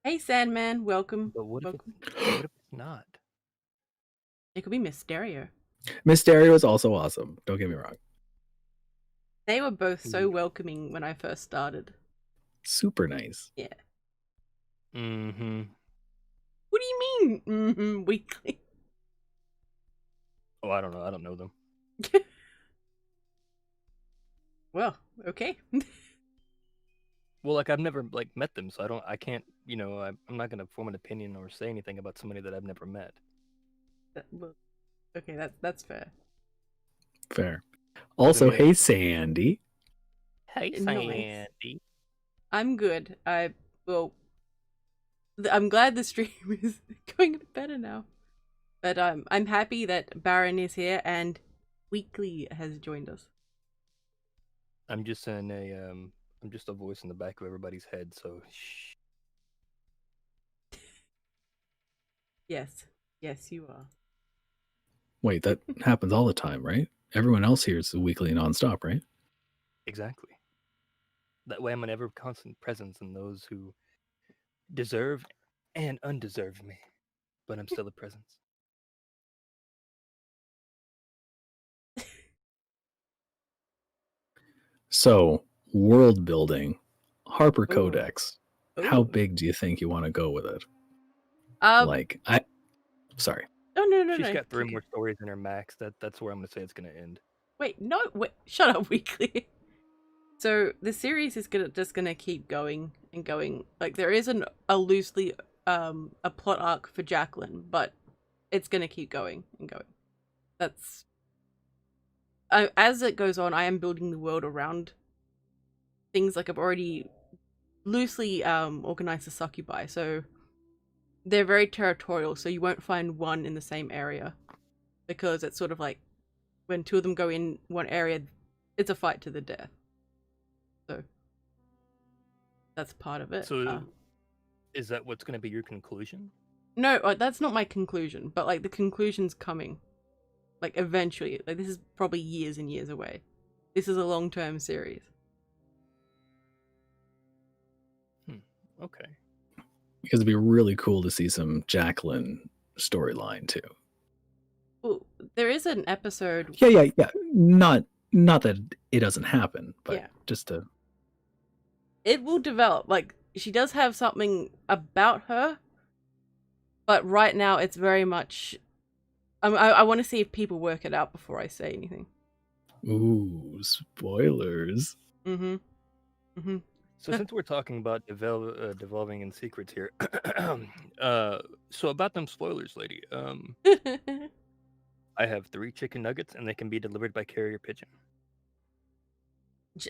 Hey, Sandman, welcome. But what if it's not. It could be Mysterio. Mysterio is also awesome. Don't get me wrong. They were both so Yeah. welcoming when I first started. Super nice. Yeah. Mm-hmm. What do you mean? Weekly. Oh, I don't know. I don't know them. Well, okay. Well, like I've never like met them, so I can't. You know, I'm not gonna form an opinion or say anything about somebody that I've never met. Well, okay, that's fair. Fair. Also, mean, hey Sandy. Hey, Nice. Sandy. I'm good. I'm glad the stream is going a bit better now. But I'm happy that Baron is here and Weekly has joined us. I'm just I'm just a voice in the back of everybody's head. So shh. Yes, you are. Wait, that happens all the time, right? Everyone else here is weekly nonstop, right? Exactly. That way, I'm an ever constant presence in those who deserve and undeserve me, but I'm still a presence. So, world building, Harper Ooh. Codex. How Ooh. big do you think you want to go with it? Sorry. Oh no. She's got 3 more stories in her max. That's where I'm gonna say it's gonna end. Wait, shut up, Weekly. So the series is just gonna keep going and going. Like there isn't a loosely a plot arc for Jacqueline, but it's gonna keep going and going. That's as it goes on, I am building the world around things. Like I've already loosely organized the succubi, so they're very territorial. So you won't find one in the same area because it's sort of like when 2 of them go in one area, it's a fight to the death. So that's part of it. So, is that what's gonna be your conclusion? No, that's not my conclusion, but like the conclusion's coming. Like eventually. Like this is probably years and years away. This is a long-term series. Okay. Because it'd be really cool to see some Jacqueline storyline too. Well, there is an episode. Yeah. Not that it doesn't happen, but Yeah. just to. It will develop. Like she does have something about her, but right now it's very much. I want to see if people work it out before I say anything. Ooh, spoilers. Mm-hmm. So since we're talking about devolving in secrets here, so about them spoilers, lady. I have 3 chicken nuggets, and they can be delivered by carrier pigeon.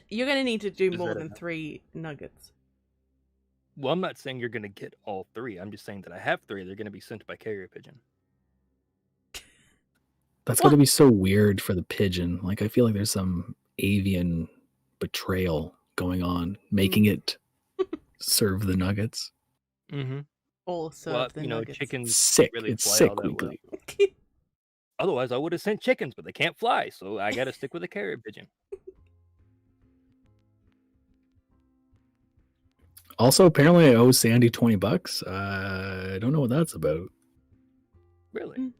You're gonna need to do Is more that than enough? 3 nuggets. Well, I'm not saying you're gonna get all 3. I'm just saying that I have 3. They're gonna be sent by carrier pigeon. That's going to be so weird for the pigeon. Like, I feel like there's some avian betrayal going on, making it serve the nuggets. Mm-hmm. All serve Well, the nuggets. chickens Sick. really It's fly sick, all that Weekly. well. Otherwise, I would have sent chickens, but they can't fly, so I got to stick with a carrier pigeon. Also, apparently, I owe Sandy $20. I don't know what that's about. Really?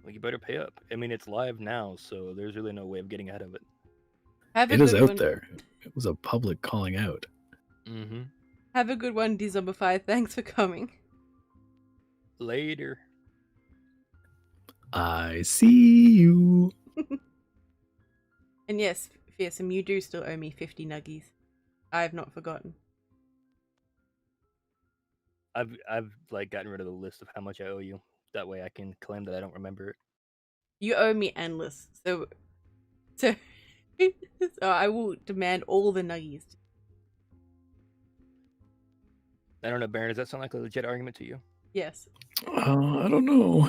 Well, you better pay up. I mean, it's live now, so there's really no way of getting out of it. It is out there. It was a public calling out. Mm-hmm. Have a good one, D-Zombified. Thanks for coming. Later. I see you. And yes, Fearsome, you do still owe me 50 nuggies. I have not forgotten. I've like gotten rid of the list of how much I owe you. That way I can claim that I don't remember it. You owe me endless, so so I will demand all the nuggies. I don't know, Baron. Does that sound like a legit argument to you? Yes. I don't know.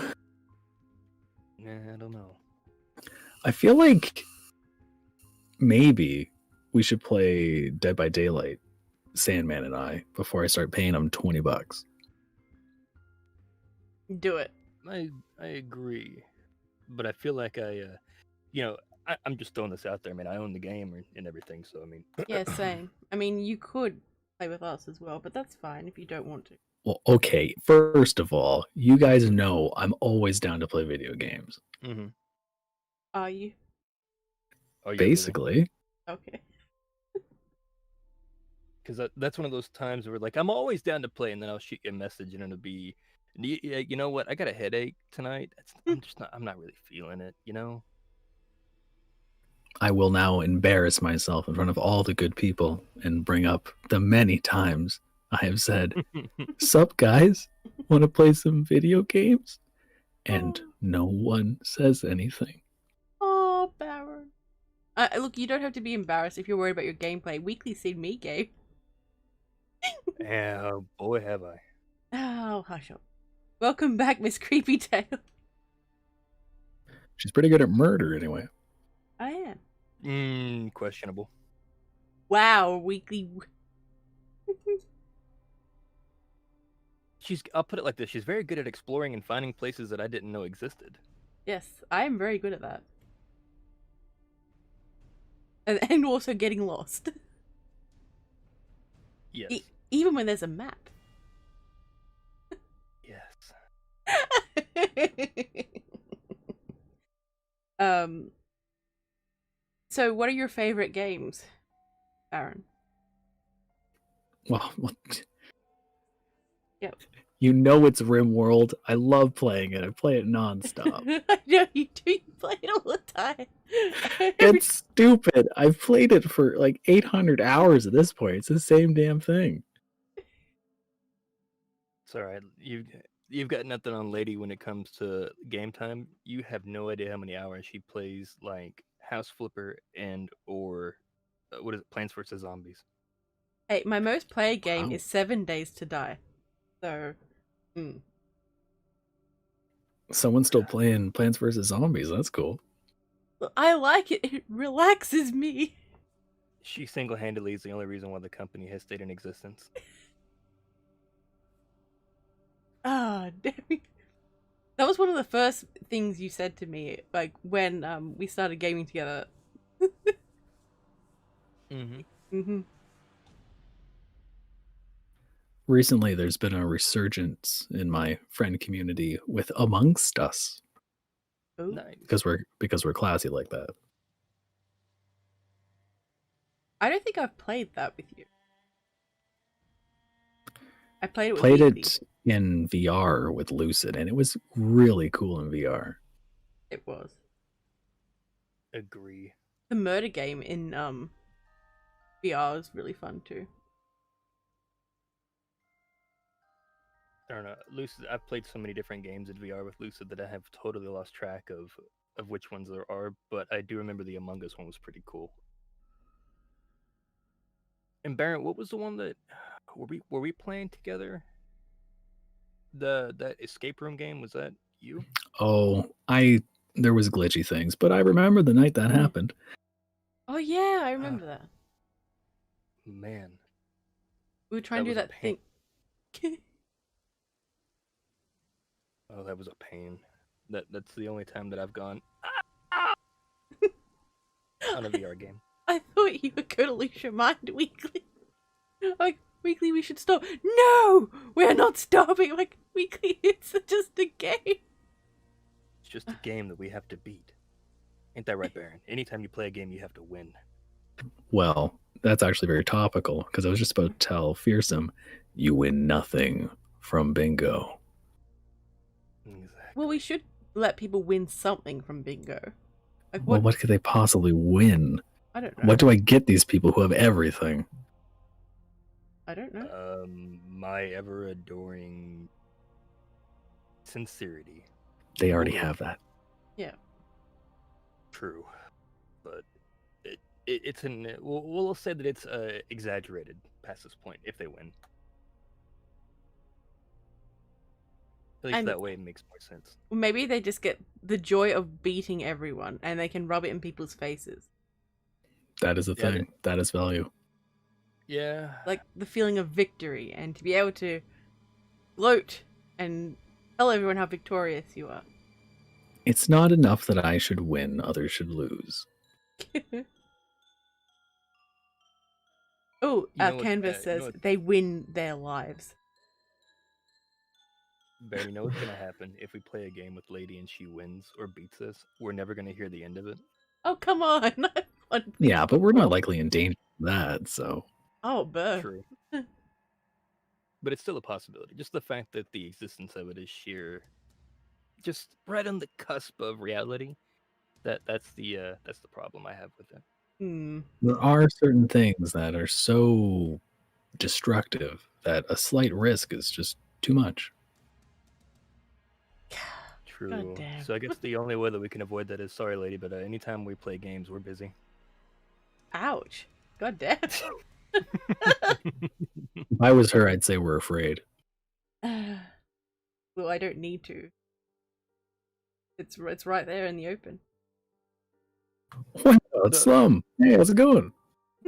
Nah, I don't know. I feel like maybe we should play Dead by Daylight, Sandman and I, before I start paying him $20. Do it. I agree, but I feel like I'm just throwing this out there. I mean, I own the game and everything, so I mean. Yeah, same. I mean, you could play with us as well, but that's fine if you don't want to. Well, okay. First of all, you guys know I'm always down to play video games. Mm-hmm. Are you? Oh, yeah, really? Basically. Okay. Because that's one of those times where like I'm always down to play, and then I'll shoot you a message, and it'll be, you know what? I got a headache tonight. I'm not really feeling it. You know. I will now embarrass myself in front of all the good people and bring up the many times I have said, "Sup, guys? Want to play some video games?" And no one says anything. Oh, Baron. Look, you don't have to be embarrassed if you're worried about your gameplay. Weekly seen me game. Oh boy, have I. Oh, hush up. Welcome back, Miss Creepy Tail. She's pretty good at murder anyway. I am. Questionable. Wow, Weekly. I'll put it like this. She's very good at exploring and finding places that I didn't know existed. Yes, I am very good at that. And also getting lost. Yes. Even when there's a map. Yes. So what are your favorite games, Aaron? Well, Yep. you know it's RimWorld. I love playing it. I play it nonstop. I know you do. You play it all the time. It's stupid. I've played it for like 800 hours at this point. It's the same damn thing. It's all right. You've got nothing on Lady when it comes to game time. You have no idea how many hours she plays like House Flipper or what is it, Plants vs Zombies. Hey, my most played game Wow. is 7 Days to Die. So, Someone's still playing Plants vs. Zombies. That's cool. I like it. It relaxes me. She single-handedly is the only reason why the company has stayed in existence. Ah, damn it. That was one of the first things you said to me, like when we started gaming together. Mm-hmm. Recently, there's been a resurgence in my friend community with Amongst Us. Ooh. Nice. Because we're classy like that. I don't think I've played that with you. I played it with Played Weekly. it in VR with Lucid, and it was really cool in VR. It was. Agree. The murder game in VR was really fun too. I don't know. Lucid. I've played so many different games in VR with Lucid that I have totally lost track of which ones there are. But I do remember the Among Us one was pretty cool. And Baron, what was the one that were we playing together? That escape room game, was that you? Oh, there was glitchy things, but I remember the night that happened. Oh yeah, I remember that. Man. We were trying to do that thing. Oh, that was a pain. That's the only time that I've gone on a VR game. I thought you were gonna lose your mind, Weekly. Like, Weekly, we should stop. No! We're not stopping! Like, Weekly, it's just a game. It's just a game that we have to beat. Ain't that right, Baron? Anytime you play a game, you have to win. Well, that's actually very topical, because I was just about to tell Fearsome, you win nothing from bingo. Exactly. Well, we should let people win something from bingo. Like, Well, what could they possibly win? I don't know. What do I get these people who have everything? I don't know. My ever adoring sincerity. They already have that. Yeah. True, but it's we'll say that it's exaggerated past this point if they win. At least that way it makes more sense. Maybe they just get the joy of beating everyone and they can rub it in people's faces. That is a thing. That is value. Yeah. Like the feeling of victory and to be able to gloat and tell everyone how victorious you are. It's not enough that I should win, others should lose. Oh, Canvas says they win their lives. Baron, you know what's gonna happen if we play a game with Lady and she wins or beats us? We're never gonna hear the end of it. Oh, come on. I've won this Yeah, but we're not before. likely in danger of that, so. Oh, buh. True. But it's still a possibility. Just the fact that the existence of it is sheer, just right on the cusp of reality. That's the problem I have with it. Hmm. There are certain things that are so destructive that a slight risk is just too much. True. damn. So I guess the only way that we can avoid that is, sorry, Lady, but anytime we play games, we're busy. Ouch. God damn. If I was her, I'd say we're afraid. Well, I don't need to. It's right there in the open. What? It's Slum. Hey, how's it going?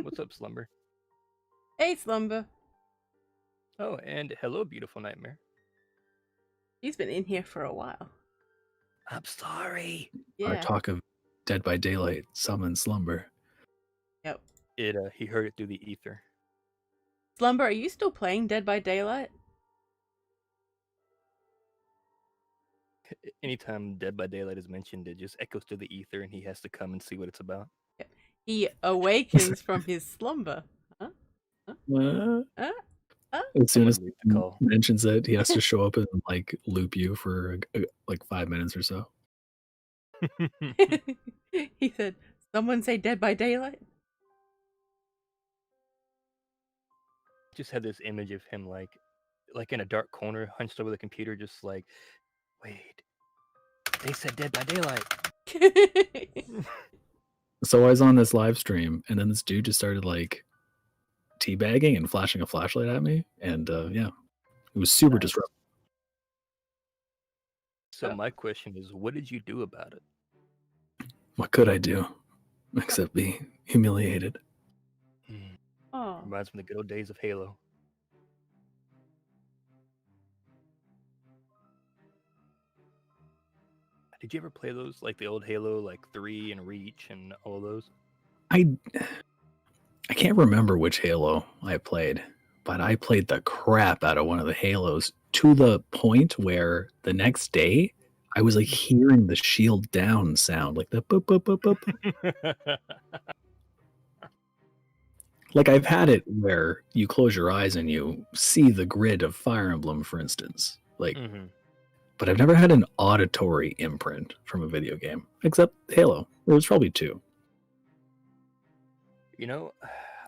What's up, Slumber? Hey, Slumber. Oh, and hello, beautiful Nightmare. He's been in here for a while. I'm sorry. Yeah. Our talk of Dead by Daylight summons Slumber. Yep. He heard it through the ether. Slumber, are you still playing Dead by Daylight? Anytime Dead by Daylight is mentioned, it just echoes to the ether, and he has to come and see what it's about. Yep. He awakens from his slumber. Huh? As soon as Someone he call. mentions it, he has to show up and like loop you for like 5 minutes or so. He said, "Someone say Dead by Daylight." Just had this image of him like in a dark corner, hunched over the computer, just like, wait, they said Dead by Daylight. So I was on this live stream, and then this dude just started like teabagging and flashing a flashlight at me, and yeah, it was super Nice. disruptive. So my question is, what did you do about it? What could I do except be humiliated? Oh. Reminds me of the good old days of Halo. Did you ever play those, like the old Halo, like 3 and Reach and all of those? I can't remember which Halo I played, but I played the crap out of one of the Halos to the point where the next day I was like hearing the shield down sound, like the boop, boop, boop, boop. Like I've had it where you close your eyes and you see the grid of Fire Emblem, for instance. Like, but I've never had an auditory imprint from a video game, except Halo. There was probably 2. You know,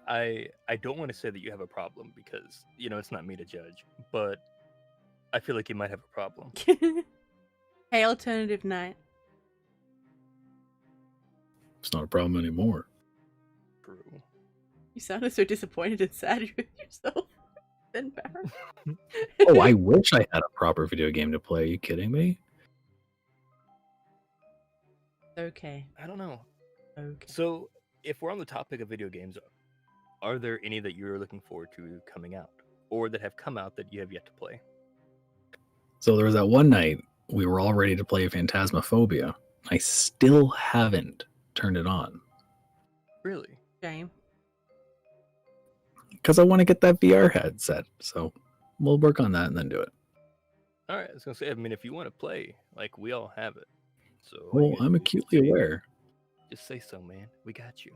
I don't want to say that you have a problem because, you know, it's not me to judge, but I feel like you might have a problem. Hey, Alternative Night. It's not a problem anymore. True. You sounded so disappointed and sad with yourself. Then Baron. Oh, I wish I had a proper video game to play. Are you kidding me? Okay. I don't know. Okay. So, if we're on the topic of video games, are there any that you're looking forward to coming out, or that have come out that you have yet to play? So there was that one night we were all ready to play Phantasmaphobia. I still haven't turned it on. Really? Shame. Because I want to get that VR headset. So we'll work on that and then do it. All right, I was gonna say, I mean, if you want to play, like, we all have it. So. Well, I'm acutely aware. Just say so, man. We got you.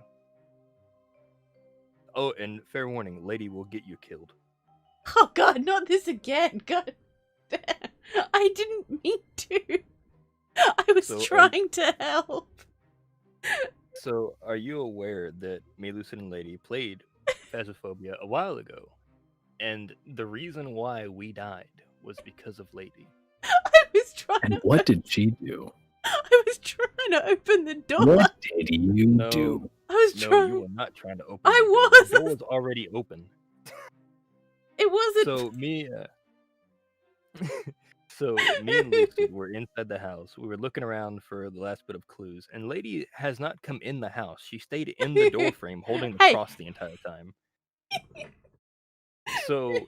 Oh, and fair warning, Lady will get you killed. Oh God, not this again. God damn. I didn't mean to. I was trying to help. So, are you aware that me, Lucid, and Lady played Phasmophobia a while ago? And the reason why we died was because of Lady. I was trying And what did she do? I was trying to open the door. What did you do? I was trying. No, you were not trying to open I the door. was. The door was already open. It wasn't. So me and Lucy were inside the house. We were looking around for the last bit of clues, and Lady has not come in the house. She stayed in the door frame holding the cross the entire time. So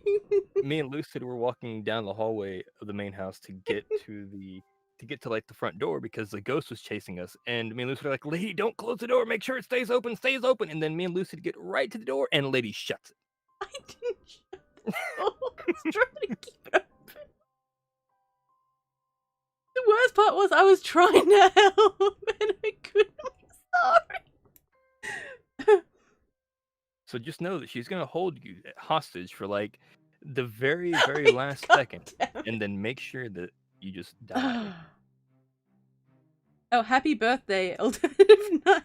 me and Lucid were walking down the hallway of the main house to get to like the front door because the ghost was chasing us. And me and Lucid were like, Lady, don't close the door. Make sure it stays open. And then me and Lucid get right to the door, and Lady shuts it. I didn't shut the door. I was trying to keep it open. The worst part was I was trying to help and I couldn't. Sorry. So just know that she's gonna hold you hostage for like the very, very Like, last God second, damn it. and then make sure that you just die. Oh, happy birthday, Alternative 9.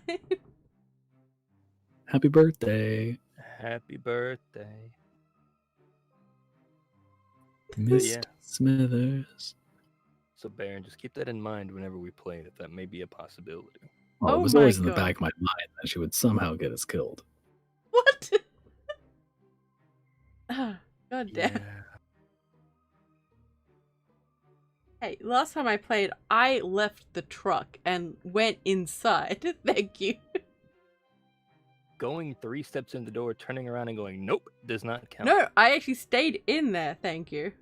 Happy birthday, Happy birthday. Mr. yeah. Smithers. So Baron, just keep that in mind whenever we play that may be a possibility. Well, Oh it was my always in the God. back of my mind that she would somehow get us killed. What? God damn. Yeah. Hey, last time I played, I left the truck and went inside. Thank you. Going 3 steps in the door, turning around and going, nope, does not count. No, I actually stayed in there, thank you.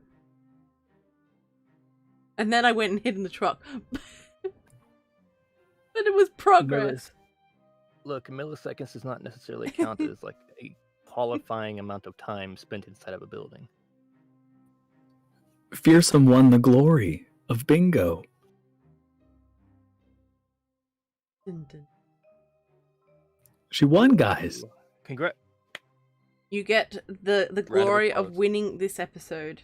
And then I went and hid in the truck. But it was progress. Look, milliseconds does not necessarily count as like a qualifying amount of time spent inside of a building. Fearsome won the glory of bingo. Dun, dun. She won, guys. Congrats. You get the glory of applause. winning this episode.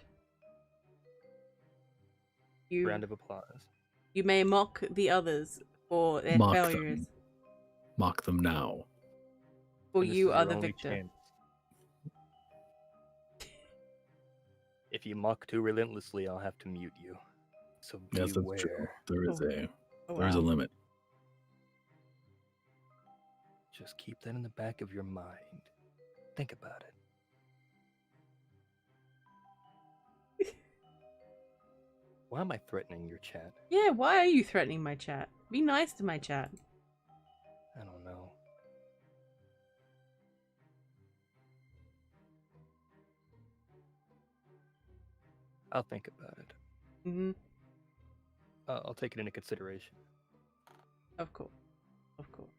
Round of applause. You may mock the others for their Mock failures. them. Mock them now. For And this you is are your the only victor. chance. If you mock too relentlessly, I'll have to mute you. So Yes, that's true. beware. There is Oh, there is a wow. limit. Just keep that in the back of your mind. Think about it. Why am I threatening your chat? Yeah, why are you threatening my chat? Be nice to my chat. I don't know. I'll think about it. Mm-hmm. I'll take it into consideration. Of course. Of course.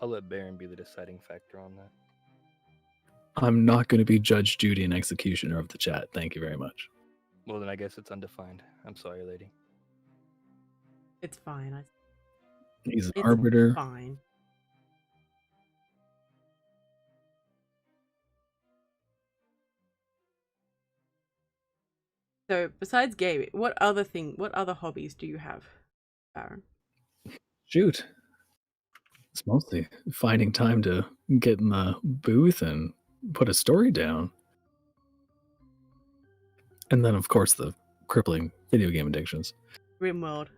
I'll let Baron be the deciding factor on that. I'm not going to be judge, jury, and executioner of the chat. Thank you very much. Well, then I guess it's undefined. I'm sorry, lady. It's fine. He's an It's arbiter. fine. So, besides gaming, what other hobbies do you have, Baron? Shoot. It's mostly finding time to get in the booth and put a story down. And then, of course, the crippling video game addictions. Rimworld.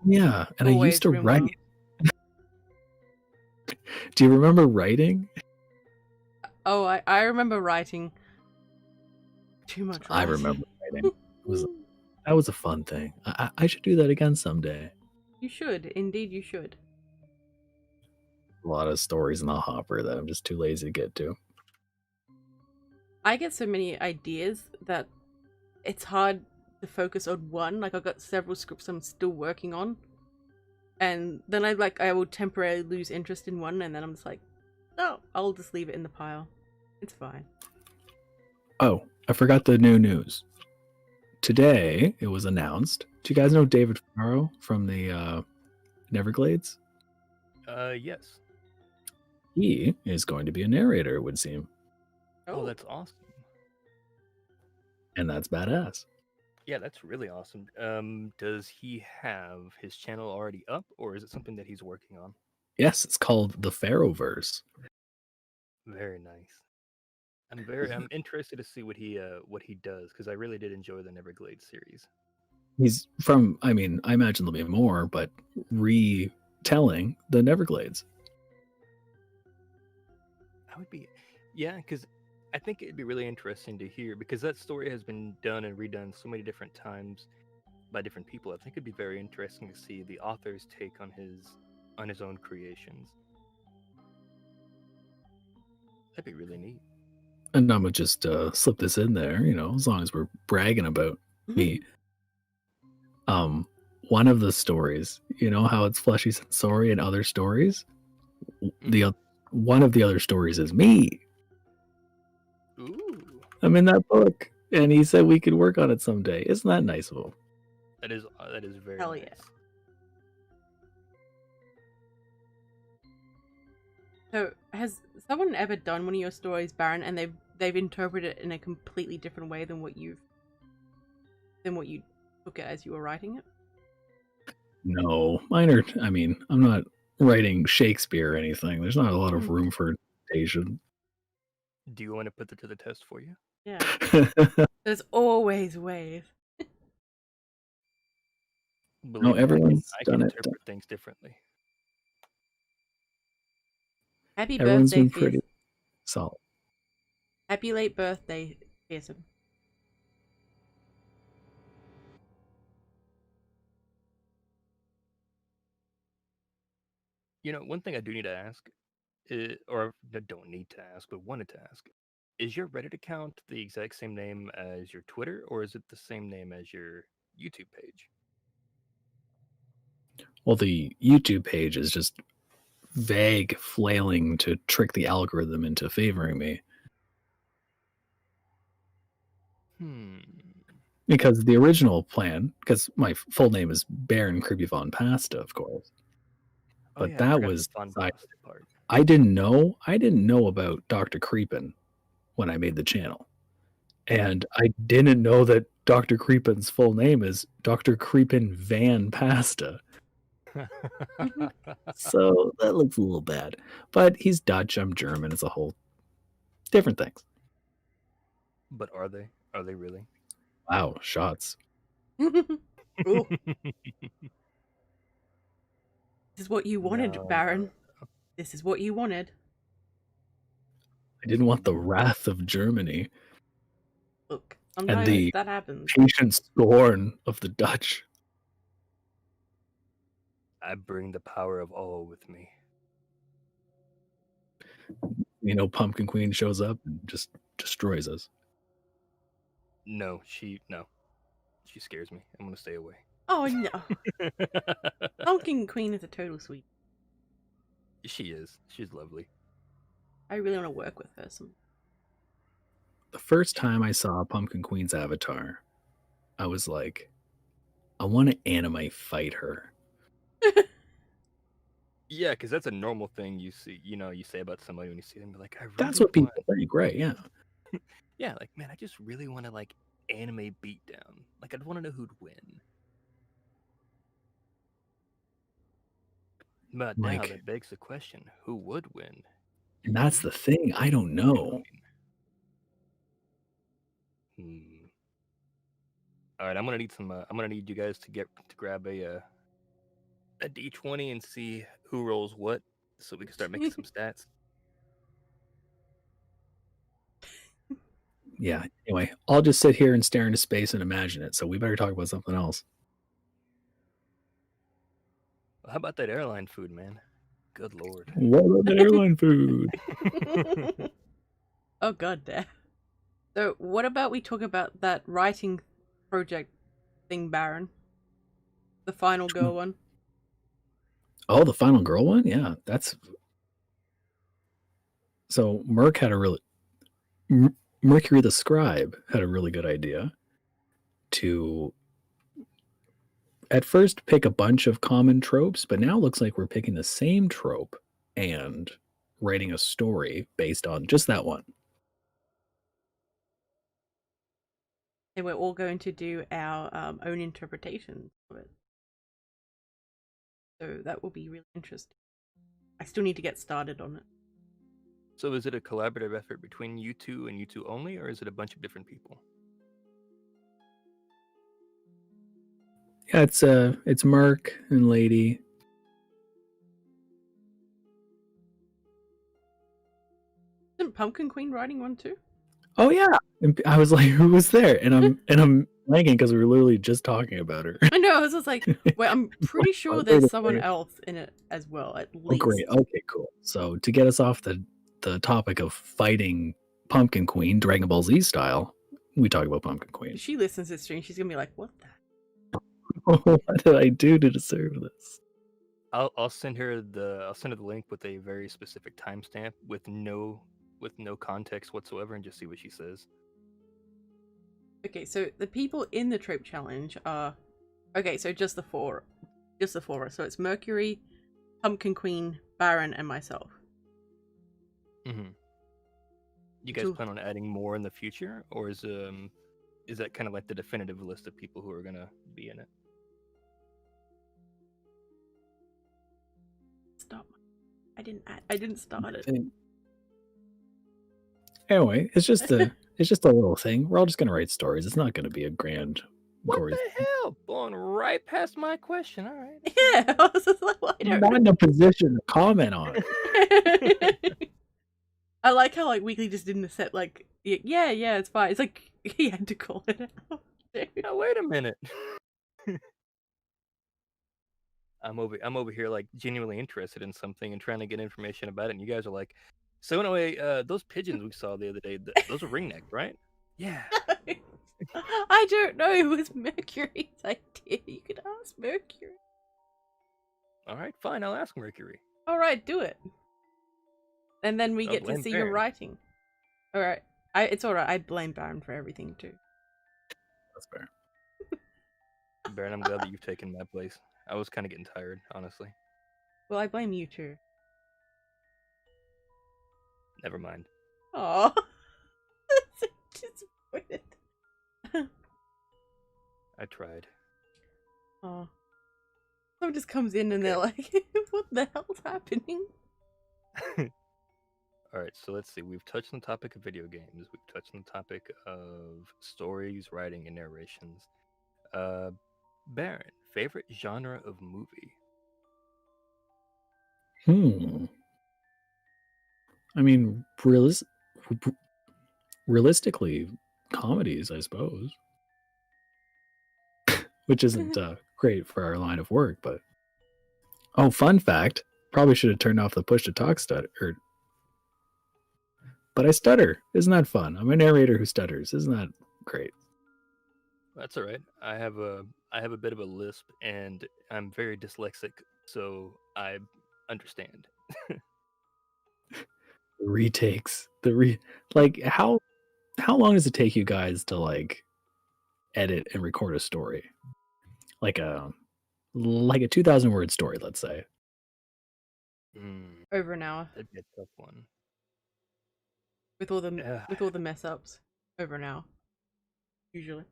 Yeah, and I Always used to Rimworld. write. Do you remember writing? Oh, I remember writing. Too much writing. I remember writing. That was a fun thing. I should do that again someday. You should. Indeed, you should. A lot of stories in the hopper that I'm just too lazy to get to. I get so many ideas that it's hard to focus on one. Like, I've got several scripts I'm still working on. And then I will temporarily lose interest in one, and then I'm just like, oh, I'll just leave it in the pile. It's fine. Oh, I forgot the new news. Today, it was announced. Do you guys know David Farrow from the Neverglades? Yes. He is going to be a narrator, it would seem. Oh, that's awesome. And that's badass. Yeah, that's really awesome. Does he have his channel already up, or is it something that he's working on? Yes, it's called the Pharaohverse. Very nice. I'm interested to see what he does, because I really did enjoy the Neverglades series. He's from, I mean, I imagine there'll be more, but retelling the Neverglades. Because I think it'd be really interesting to hear, because that story has been done and redone so many different times by different people. I think it'd be very interesting to see the author's take on his own creations. That'd be really neat. And I'm going to just slip this in there, as long as we're bragging about me. One of the stories, how it's fleshy sensory and other stories? One of the other stories is me. Ooh. I'm in that book. and he said we could work on it someday. Isn't that nice of him? That is very Hell nice. yeah. So, has someone ever done one of your stories, Baron, and they've interpreted it in a completely different way than what you took it as you were writing it? No, mine are. I mean, I'm not writing Shakespeare or anything. There's not a lot of room for interpretation. Do you want to put it to the test for you? Yeah. There's always ways. Believe me, everyone's I done can it. interpret things differently. Happy Everyone's birthday, been pretty solid. Happy late birthday, Fearsome. You know, one thing I do need to ask, or I don't need to ask, but wanted to ask, is your Reddit account the exact same name as your Twitter, or is it the same name as your YouTube page? Well, the YouTube page is just vague flailing to trick the algorithm into favoring me. Because the original plan, because my full name is Baron Creepy Von Pasta, of course. Oh, But yeah, I that forgot was the Von Pasta part. I didn't know about Dr. Creepin when I made the channel. And I didn't know that Dr. Creepin's full name is Dr. Creepin Van Pasta. So that looks a little bad. But he's Dutch, I'm German. It's a whole different things. But are they? Are they really? Wow, shots. Ooh. This is what you wanted, No, Baron. This is what you wanted. I didn't want the wrath of Germany. Look, And sometimes the that happens. patient scorn of the Dutch. I bring the power of all with me. You know, Pumpkin Queen shows up and just destroys us. No, she scares me. I'm gonna stay away. Oh no. Pumpkin Queen is a total sweet. She is. She's lovely. I really want to work with her some. The first time I saw Pumpkin Queen's avatar, I was like, I want to anime fight her. Yeah, because that's a normal thing you see. You know, you say about somebody when you see them. You're like, I really That's what want. people think, right? Yeah. Yeah, like man, I just really want to like anime beatdown. Like I'd want to know who'd win. But now Like, that begs the question: who would win? and that's the thing. I don't know. All right, I'm gonna need some. I'm gonna need you guys to grab a D20 and see who rolls what, so we can start making some stats. Yeah. Anyway, I'll just sit here and stare into space and imagine it. So we better talk about something else. How about that airline food, man? Good lord. What about that airline food? Oh god damn. So what about we talk about that writing project thing, Baron? The final girl one. Oh, the final girl one? Yeah, that's so Merc had a really Mercury the Scribe had a really good idea to at first pick a bunch of common tropes, but now it looks like we're picking the same trope and writing a story based on just that one. And we're all going to do our own interpretation of it. So that will be really interesting. I still need to get started on it. So is it a collaborative effort between you two and you two only, or is it a bunch of different people? Yeah, it's Merc and Lady. Isn't Pumpkin Queen writing one too? Oh yeah, and I was like, who was there? And I'm lagging because we were literally just talking about her. I know. I was just like, wait, I'm pretty sure there's someone else in it as well, at least. Oh, great. Okay, cool. So to get us off the topic of fighting Pumpkin Queen, Dragon Ball Z style, we talk about Pumpkin Queen. If she listens to this stream, she's gonna be like, "What the? What did I do to deserve this?" I'll send her the link with a very specific timestamp with no context whatsoever, and just see what she says. Okay, so the people in the trope challenge are okay. So just the four of us. So it's Mercury, Pumpkin Queen, Baron, and myself. Mm-hmm. You Which guys will plan on adding more in the future, or is that kind of like the definitive list of people who are gonna be in it? stop. I didn't start it. Anyway, it's just a little thing. We're all just gonna write stories. It's not gonna be a grand What gory. the hell? Blowing right past my question. All right. Yeah, I was just like, well, I I'm don't not in a position to comment on it. I like how like Weekly just didn't accept like yeah, it's fine. It's like he had to call it out. Now wait a minute. I'm over here like genuinely interested in something and trying to get information about it, and you guys are like, so anyway, those pigeons we saw the other day, those are ringnecked, right? Yeah. I don't know. It was Mercury's idea. You could ask Mercury. All right, fine. I'll ask Mercury. All right, do it. And then we I'll get to blame see your Baron. writing. All right, it's all right. I blame Baron for everything too. That's fair. Baron, I'm glad that you've taken my place. I was kind of getting tired, honestly. Well, I blame you too. Never mind. Oh, disappointed. I tried. Oh, someone just comes in and they're like, "What the hell's happening?" All right, so let's see. We've touched on the topic of video games. We've touched on the topic of stories, writing, and narrations. Baron, favorite genre of movie? I mean, realistically, comedies, I suppose. Which isn't great for our line of work, but oh, fun fact! Probably should have turned off the push to talk stutter. But I stutter. Isn't that fun? I'm a narrator who stutters. Isn't that great? That's all right. I have a bit of a lisp, and I'm very dyslexic, so I understand. Retakes. Like how long does it take you guys to like edit and record a story? Like a 2,000 word story, let's say. Over an hour That'd be a tough one. with all the mess ups. Over an hour, usually.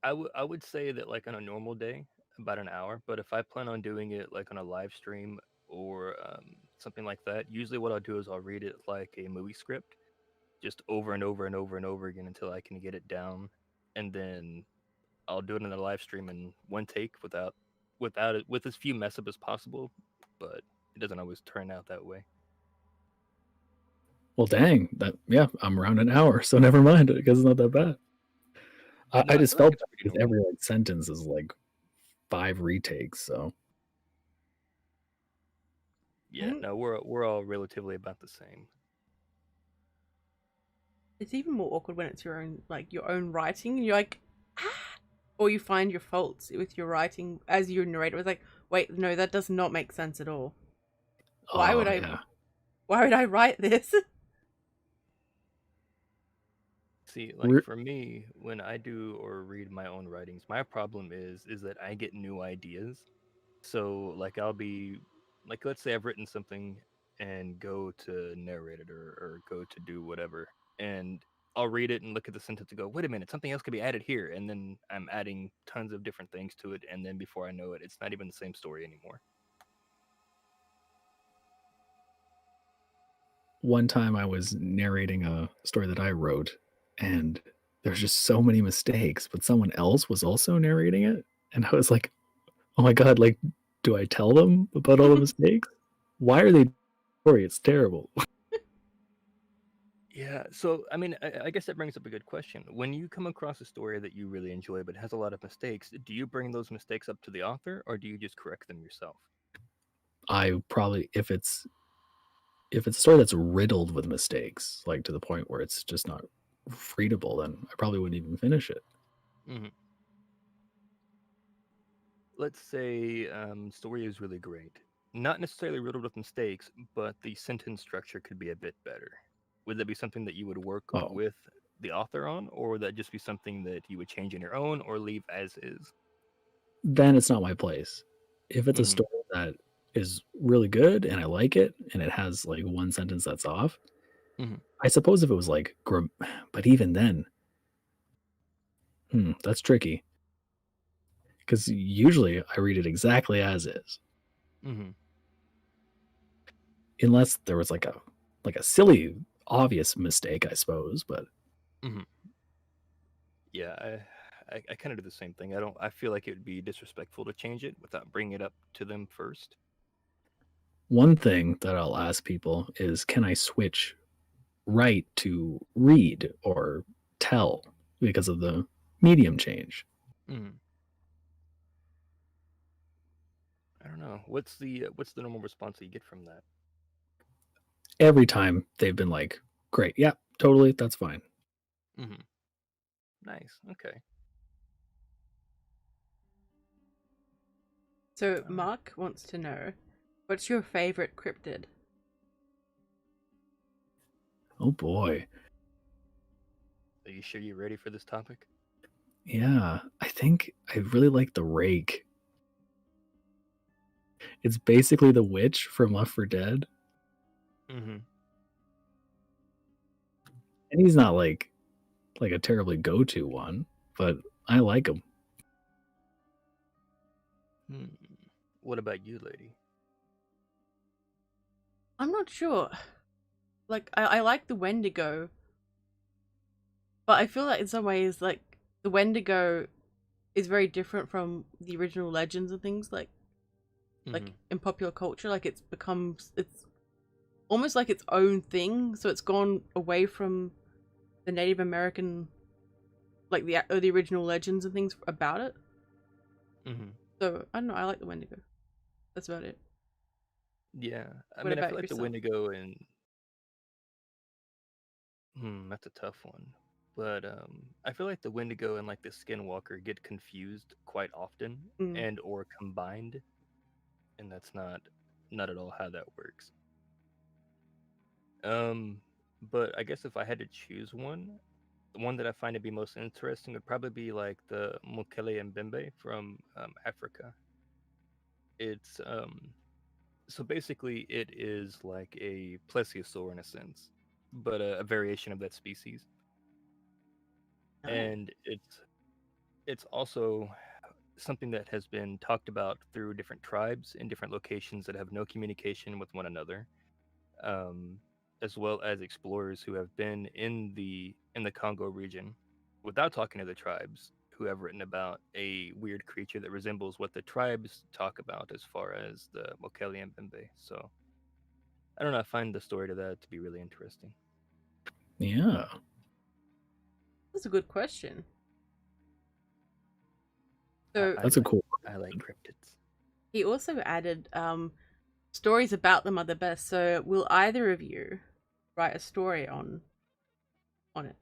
I would say that like on a normal day, about an hour. But if I plan on doing it like on a live stream or something like that, usually what I'll do is I'll read it like a movie script, just over and over and over and over again until I can get it down, and then I'll do it in a live stream in one take without it with as few mess up as possible. But it doesn't always turn out that way. Well, dang, I'm around an hour, so never mind because it's not that bad. No, I I just feel like felt it's that pretty because normal. every like sentence is like 5 retakes, so Yeah, no, we're all relatively about the same. It's even more awkward when it's your own writing, and you're like, ah, or you find your faults with your writing as your narrator. It's like, wait, no, that does not make sense at all. Why would yeah. Why would I write this? See, like for me, when I do or read my own writings, my problem is that I get new ideas. So like I'll be like, let's say I've written something and go to narrate it or go to do whatever, and I'll read it and look at the sentence and go, wait a minute, something else could be added here, and then I'm adding tons of different things to it, and then before I know it, it's not even the same story anymore. One time I was narrating a story that I wrote, and there's just so many mistakes, but someone else was also narrating it, and I was like, oh my god, like, do I tell them about all the mistakes? Why are they story? It's terrible. Yeah, so I mean, I guess that brings up a good question. When you come across a story that you really enjoy but has a lot of mistakes, do you bring those mistakes up to the author or do you just correct them yourself? I probably if it's a story that's riddled with mistakes, like to the point where it's just not readable, then I probably wouldn't even finish it. Mm-hmm. Let's say story is really great, not necessarily riddled with mistakes, but the sentence structure could be a bit better. Would that be something that you would work Oh, with the author on, or would that just be something that you would change in your own or leave as is? Then it's not my place. If it's a Mm-hmm. story that is really good and I like it and it has like one sentence that's off, Mm-hmm. I suppose if it was like, but even then, that's tricky because usually I read it exactly as is, Mm-hmm. unless there was like a silly, obvious mistake, I suppose. But Mm-hmm. Yeah, I kind of do the same thing. I feel like it would be disrespectful to change it without bringing it up to them first. one thing that I'll ask people is, can I switch write to read or tell because of the medium change? Mm-hmm. I don't know. What's the normal response that you get from that? Every time they've been like, great, yeah, totally, that's fine. Mm-hmm. Nice. Okay. So Mark wants to know, what's your favorite cryptid? Oh boy. Are you sure you're ready for this topic? Yeah, I think I really like the rake. It's basically the witch from Left 4 Dead. Mm-hmm. And he's not like a terribly go-to one, but I like him. Hmm. What about you, lady? I'm not sure. Like, I like the Wendigo, but I feel like in some ways, like, the Wendigo is very different from the original legends and things, Mm-hmm. in popular culture. Like, it's almost like its own thing, so it's gone away from the Native American, like, the original legends and things about it. Mm-hmm. So, I don't know, I like the Wendigo. That's about it. Yeah. I What mean, I feel about like the yourself? Wendigo and that's a tough one. But I feel like the Wendigo and like the Skinwalker get confused quite often Mm. and or combined, and that's not at all how that works. Um, but I guess if I had to choose one, the one that I find to be most interesting would probably be like the Mokele and Bembe from Africa. It's so basically it is like a plesiosaur in a sense, but a variation of that species, Nice. and it's also something that has been talked about through different tribes in different locations that have no communication with one another, um, as well as explorers who have been in the Congo region without talking to the tribes who have written about a weird creature that resembles what the tribes talk about as far as the Mokele and Bembe. So I don't know. I find the story to that to be really interesting. Yeah. That's a good question. So, I That's a like cool I like cryptids. he also added stories about them are the best. So will either of you write a story on it?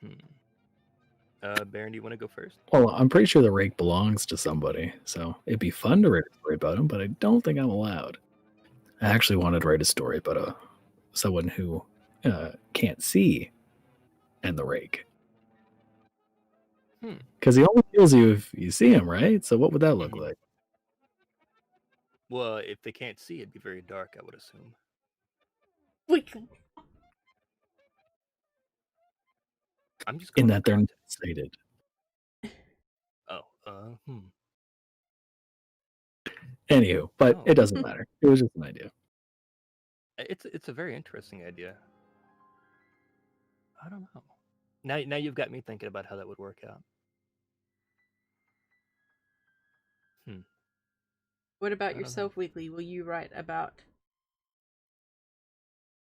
Hmm. Baron, do you want to go first? Well, I'm pretty sure the rake belongs to somebody, so it'd be fun to write a story about him, but I don't think I'm allowed. I actually wanted to write a story about someone who can't see and the rake. Hmm. Because he only kills you if you see him, right? So what would that look Mhm. like? Well, if they can't see, it'd be very dark, I would assume. I'm just In going on that they're not context. sighted. Oh, Anywho, but Oh, it doesn't matter. It was just an idea. it's a very interesting idea. I don't know. Now you've got me thinking about how that would work out. Hmm. What about I don't know. yourself, Weekly? Will you write about?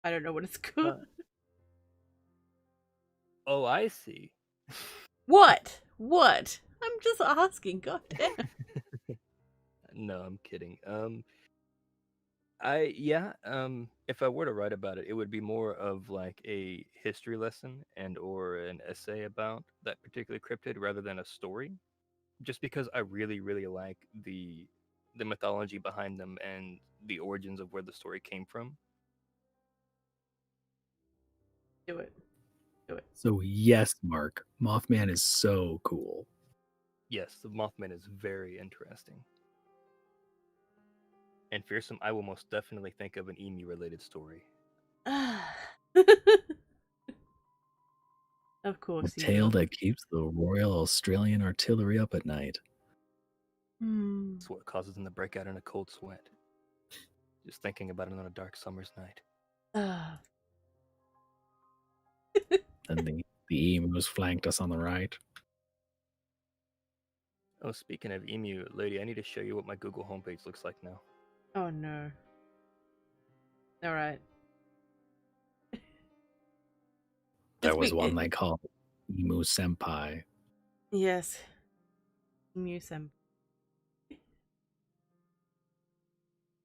I don't know what it's called. Uh, oh, I see. What? What? I'm just asking. God damn. No, I'm kidding. I yeah. If I were to write about it, it would be more of like a history lesson and or an essay about that particular cryptid rather than a story. Just because I really, really like the mythology behind them and the origins of where the story came from. Do it. Do it. So yes, Mark, Mothman is so cool. Yes, the Mothman is very interesting. And fearsome, I will most definitely think of an emu-related story. Of A course you tale will. that keeps the Royal Australian Artillery up at night. It's what causes them to break out in a cold sweat. Just thinking about it on a dark summer's night. And the emus flanked us on the right. Oh, speaking of emu, lady, I need to show you what my Google homepage looks like now. Oh no. Alright. That was one they called Emu Senpai. Yes. Emu Senpai.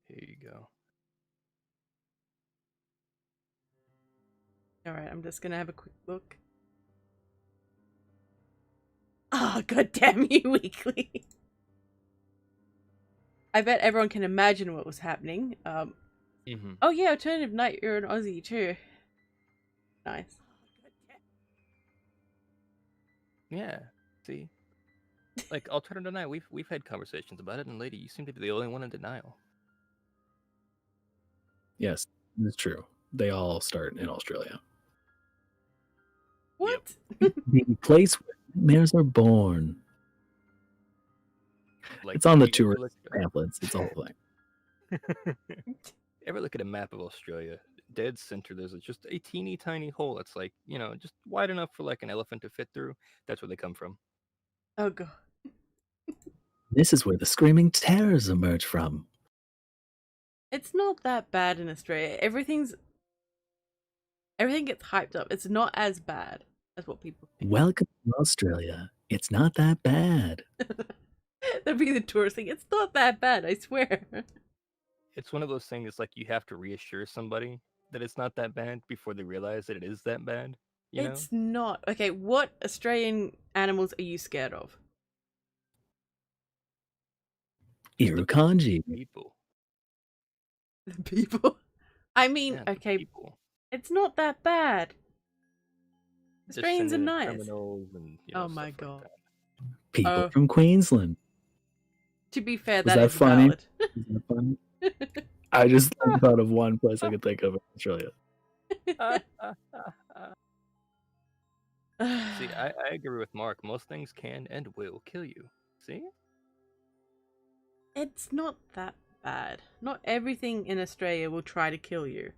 Here you go. Alright, I'm just gonna have a quick look. Oh, god damn you, Weekly. I bet everyone can imagine what was happening. Oh yeah, Alternative Night, you're an Aussie too. Nice. Yeah, see? Like, Alternative Night, we've had conversations about it, and lady, you seem to be the only one in denial. Yes, it's true. They all start in Australia. What? The place where nightmares are born. Like, It's on the you tour ever look- pamphlets. It's a whole thing. Ever look at a map of Australia? Dead center, there's just a teeny tiny hole that's like, just wide enough for like an elephant to fit through. That's where they come from. Oh god. This is where the screaming terrors emerge from. It's not that bad in Australia. Everything gets hyped up. It's not as bad as what people think. Welcome to Australia. It's not that bad. That'd be the tourist thing. It's not that bad, I swear. It's one of those things like you have to reassure somebody that it's not that bad before they realize that it is that bad. You know? It's not. Okay, what Australian animals are you scared of? Irukandji. People. The people. I mean, Yeah, the okay, people. it's not that bad. Just Australians are sending in nice. criminals and, Oh my stuff god. like that. People Oh. from Queensland. To be fair, Was that that is funny? valid. Is that funny? I just thought of one place I could think of in Australia. See, I agree with Mark. Most things can and will kill you. See? It's not that bad. Not everything in Australia will try to kill you.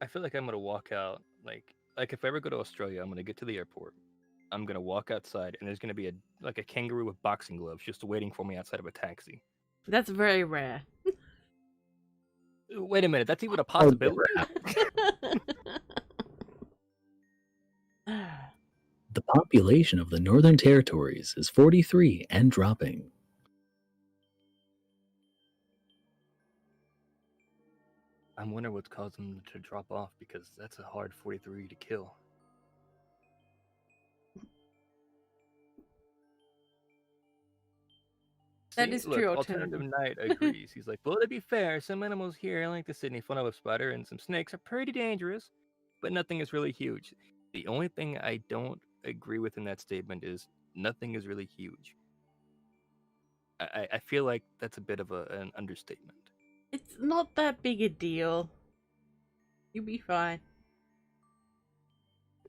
I feel like I'm gonna walk out like if I ever go to Australia, I'm gonna get to the airport. I'm gonna walk outside, and there's gonna be a kangaroo with boxing gloves just waiting for me outside of a taxi. That's very rare. Wait a minute, that's even a possibility. The population of the Northern Territories is 43 and dropping. I'm wondering what's causing them to drop off, because that's a hard 43 to kill. That See, is look, true, Alternative Alternative. Night agrees. He's like, well, to be fair, some animals here, like the Sydney fun-of spider and some snakes, are pretty dangerous, but nothing is really huge. The only thing I don't agree with in that statement is nothing is really huge. I feel like that's a bit of an understatement. It's not that big a deal. You'll be fine.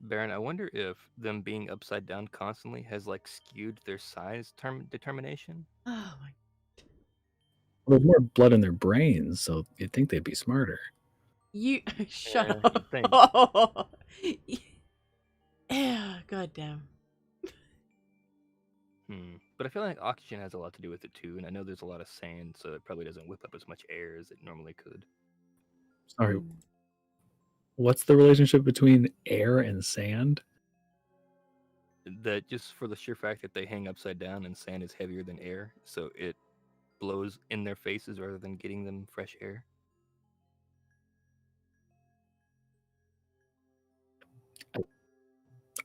Baron, I wonder if them being upside down constantly has like skewed their size determination. Oh my. Well, there's more blood in their brains, so you'd think they'd be smarter. You shut Yeah, up. you'd think. Oh. Yeah, goddamn. But I feel like oxygen has a lot to do with it too, and I know there's a lot of sand, so it probably doesn't whip up as much air as it normally could. Sorry, what's the relationship between air and sand? That just for the sheer fact that they hang upside down and sand is heavier than air, so it blows in their faces rather than getting them fresh air.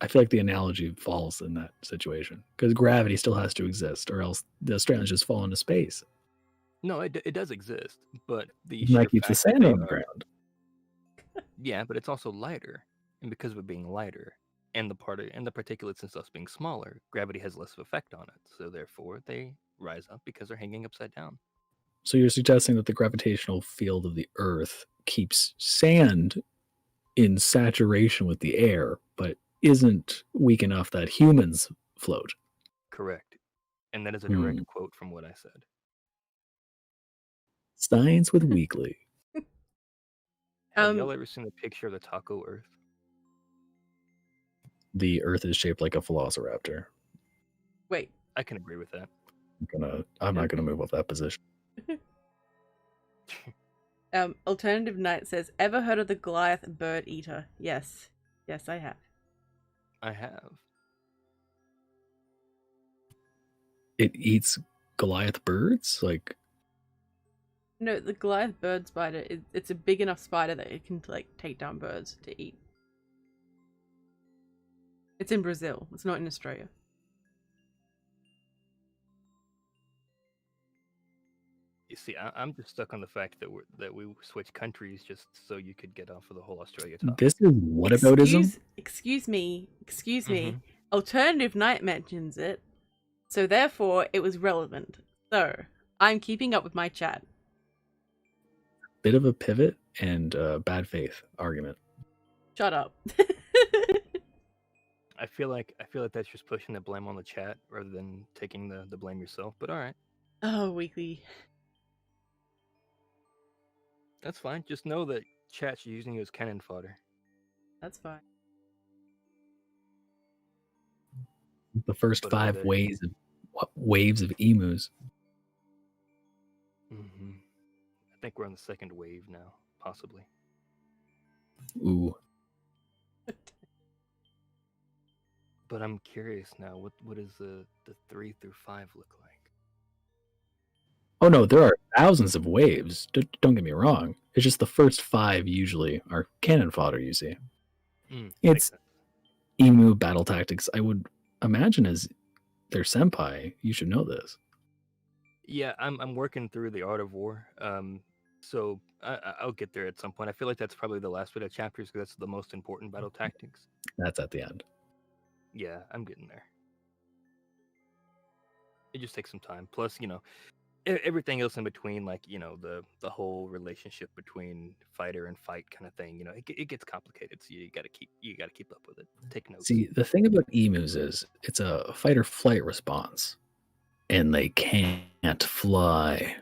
I feel like the analogy falls in that situation because gravity still has to exist, or else the Australians just fall into space. No, it does exist, but the And that sheer keeps the fact that sand they on the are ground. Yeah, but it's also lighter, and because of it being lighter, and the particulates and stuff being smaller, gravity has less of effect on it. So therefore, they rise up because they're hanging upside down. So you're suggesting that the gravitational field of the Earth keeps sand in saturation with the air, but isn't weak enough that humans float. Correct, and that is a direct quote from what I said. Science with Weekly. Have y'all ever seen a picture of the taco Earth? The Earth is shaped like a velociraptor. Wait. I can agree with that. I'm not gonna move off that position. Alternative Night says, ever heard of the Goliath bird eater? Yes. Yes, I have. I have. It eats Goliath birds? Like, no, the Goliath bird spider, it's a big enough spider that it can like take down birds to eat. It's in Brazil. It's not in Australia. You see, I'm just stuck on the fact that we switched countries just so you could get off of the whole Australia topic. This is whataboutism? Excuse me. Alternative Night mentions it, so therefore it was relevant. So, I'm keeping up with my chat. Bit of a pivot and bad faith argument. Shut up. I feel like that's just pushing the blame on the chat rather than taking the blame yourself, but alright. Oh, Weekly. That's fine. Just know that chat's using you as cannon fodder. That's fine. The first 5 waves of emus. I think we're on the second wave now, possibly. Ooh. But I'm curious now, what does the 3 through 5 look like? Oh no, there are thousands of waves. Don't get me wrong. It's just the first 5 usually are cannon fodder, you see. It's emu battle tactics. I would imagine as their senpai, you should know this. Yeah, I'm working through the Art of War. So I'll get there at some point. I feel like that's probably the last bit of chapters because that's the most important battle tactics. That's at the end. Yeah, I'm getting there. It just takes some time. Plus, everything else in between, like the whole relationship between fighter and fight kind of thing. It gets complicated, so you gotta keep up with it. Take notes. See, the thing about emus is it's a fight or flight response, and they can't fly.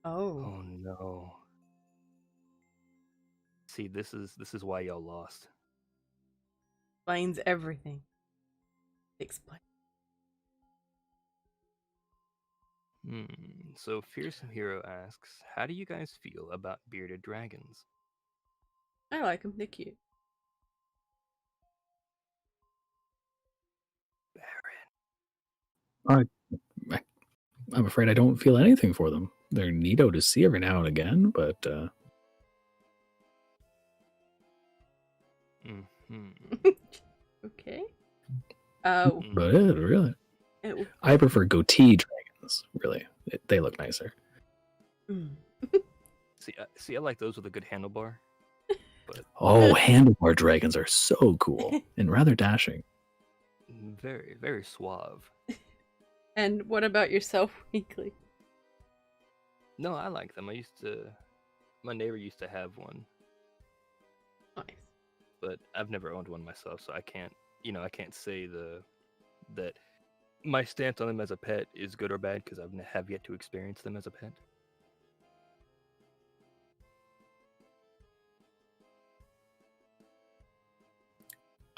Oh no. See, this is why y'all lost. Explains everything. Explain. So Fearsome Hero asks, how do you guys feel about bearded dragons? I like them. They're cute. I'm afraid I don't feel anything for them. They're neato to see every now and again, but Okay. But really, I prefer goatee dragons. Really, they look nicer. See, I like those with a good handlebar. But handlebar dragons are so cool and rather dashing. Very, very suave. And what about yourself, Weekly? No, I like them. My neighbor used to have one. Nice. But I've never owned one myself, so I can't say that my stance on them as a pet is good or bad because I have yet to experience them as a pet.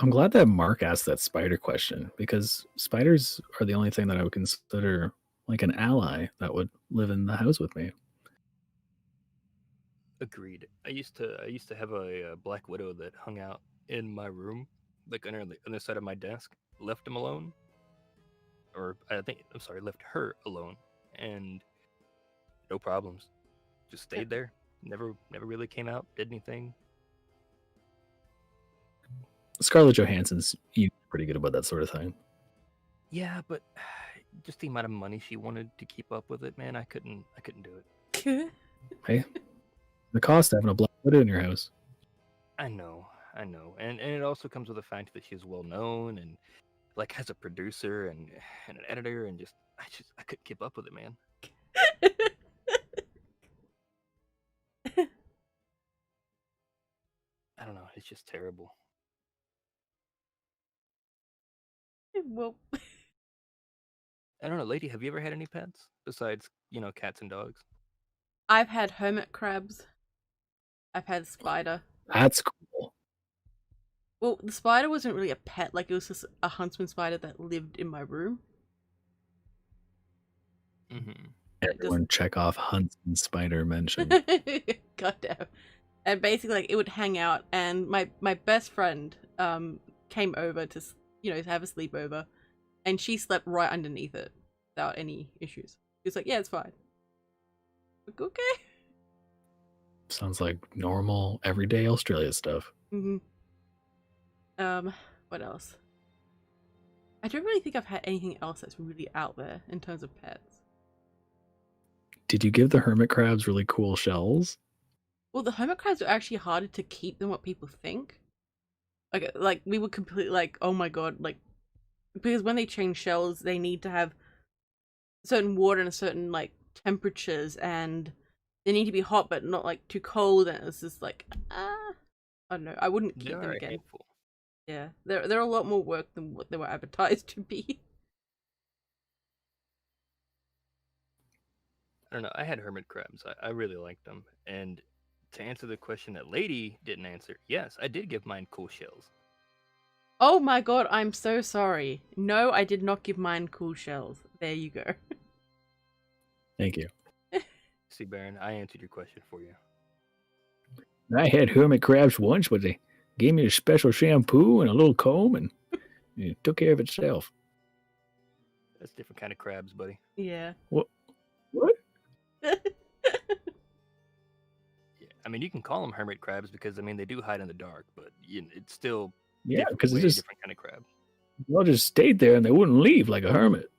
I'm glad that Mark asked that spider question because spiders are the only thing that I would consider like an ally that would live in the house with me. Agreed. I used to have a black widow that hung out in my room, like on the side of my desk. Left him alone, or left her alone, and no problems. Just stayed there. Never really came out. Did anything. Scarlett Johansson's pretty good about that sort of thing. Yeah, but just the amount of money she wanted to keep up with it, man, I couldn't do it. Hey, The cost of having a Black Widow in your house. I know, and it also comes with the fact that she's well known and like has a producer and an editor, and I couldn't keep up with it, man. I don't know, it's just terrible. Well, I don't know, lady, have you ever had any pets besides, cats and dogs? I've had hermit crabs. I've had a spider. That's cool. Well, the spider wasn't really a pet, like it was just a huntsman spider that lived in my room. Mm-hmm. Everyone check off Huntsman spider mention. Goddamn. And basically, like, it would hang out, and my best friend came over to have a sleepover, and she slept right underneath it without any issues. She was like, "Yeah, it's fine." Like, okay. Sounds like normal, everyday Australia stuff. Mm-hmm. What else? I don't really think I've had anything else that's really out there in terms of pets. Did you give the hermit crabs really cool shells? Well, the hermit crabs are actually harder to keep than what people think. Like we were completely like, oh my god, like, because when they change shells, they need to have certain water and a certain like temperatures, and they need to be hot but not like too cold. And it's just like, I don't know. I wouldn't keep them again. Hateful. Yeah, they're a lot more work than what they were advertised to be. I don't know. I had hermit crabs. I really liked them. And to answer the question that lady didn't answer, yes, I did give mine cool shells. Oh my god, I'm so sorry. No, I did not give mine cool shells. There you go. Thank you. See, Baron, I answered your question for you. I had hermit crabs once, but they gave me a special shampoo and a little comb, and it took care of itself. That's a different kind of crabs, buddy. Yeah. What? Yeah, I mean, you can call them hermit crabs because, I mean, they do hide in the dark, but it's still Because way it's just different kind of crab. they all just stayed there and they wouldn't leave like a hermit.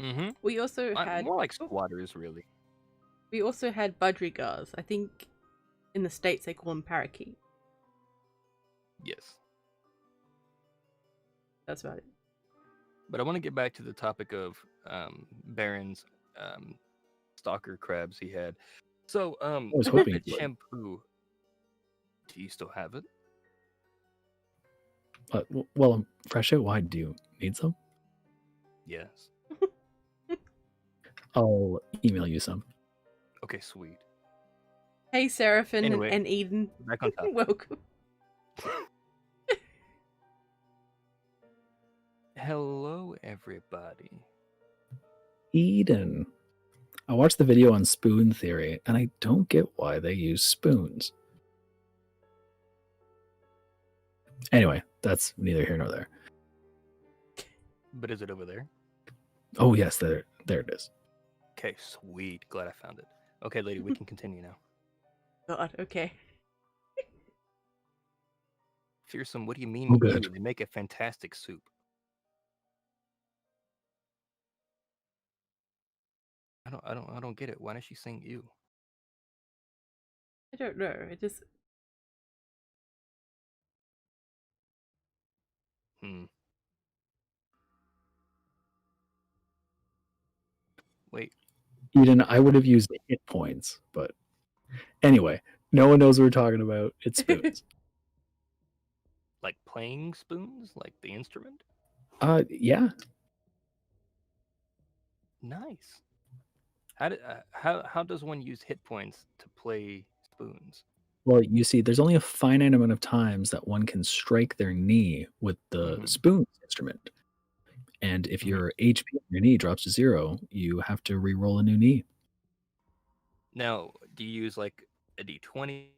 Mm-hmm. We also had more like squatters, really. We also had budgerigars. I think in the States they call them parakeet. Yes. That's about it. But I want to get back to the topic of Baron's stalker crabs he had. So, was hoping that you would. shampoo, do you still have it? Well, fresh out. Why do you need some? Yes. I'll email you some. Okay, sweet. Hey, Seraphim Anyway, and Eden. Back on topic. Welcome. Hello, everybody. Eden. I watched the video on spoon theory, and I don't get why they use spoons. Anyway, that's neither here nor there. But is it over there? Oh yes, there it is. Okay, sweet. Glad I found it. Okay, lady, we can continue now. God, okay. Fearsome, what do you mean? Oh, good. They make a fantastic soup. I don't get it. Why does she sing ew? I don't know. It just Wait. Eden, I would have used hit points, but anyway, no one knows what we're talking about. It's spoons. Like playing spoons? Like the instrument? Yeah. Nice. How does one use hit points to play spoons? Well, you see, there's only a finite amount of times that one can strike their knee with the spoon instrument. And if your HP on your knee drops to 0, you have to re-roll a new knee. Now, do you use like a D20,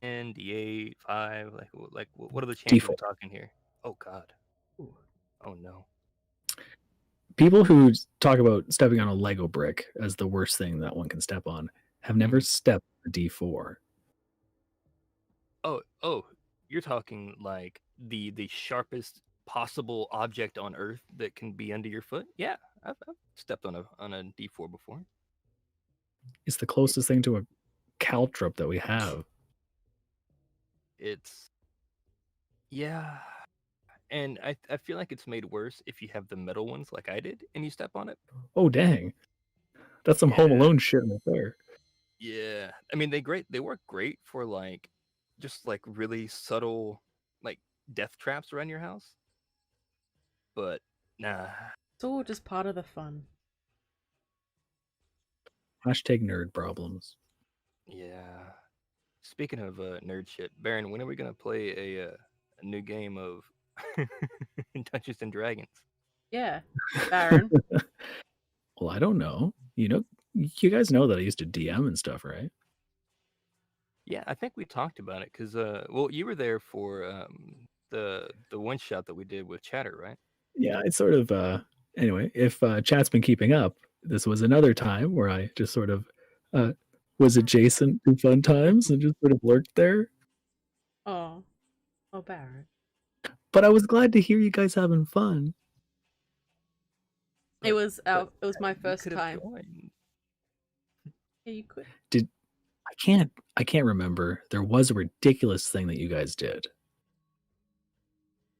D10, D8, 5? Like what are the chances we're talking here? Oh God. Ooh. Oh no. People who talk about stepping on a Lego brick as the worst thing that one can step on have never stepped on a D4. Oh, you're talking like the sharpest possible object on Earth that can be under your foot? Yeah, I've stepped on a D4 before. It's the closest thing to a caltrop that we have. It's yeah, and I feel like it's made worse if you have the metal ones like I did, and you step on it. Oh dang, that's some Home Yeah. Alone shit right there. Yeah, I mean they work great for like just like really subtle like death traps around your house, but nah. It's all just part of the fun. Hashtag nerd problems. Yeah. Speaking of nerd shit, Baron, when are we gonna play a new game of Dungeons and Dragons? Yeah, Baron. Well, I don't know. You guys know that I used to DM and stuff, right? Yeah, I think we talked about it because well, you were there for the one shot that we did with Chatter, right? Yeah, it's sort of anyway, if chat's been keeping up, this was another time where I just sort of was adjacent to fun times and just sort of lurked there. Oh, Baron. But I was glad to hear you guys having fun. It was my You first could have time. joined. Yeah, you could. I can't remember. There was a ridiculous thing that you guys did.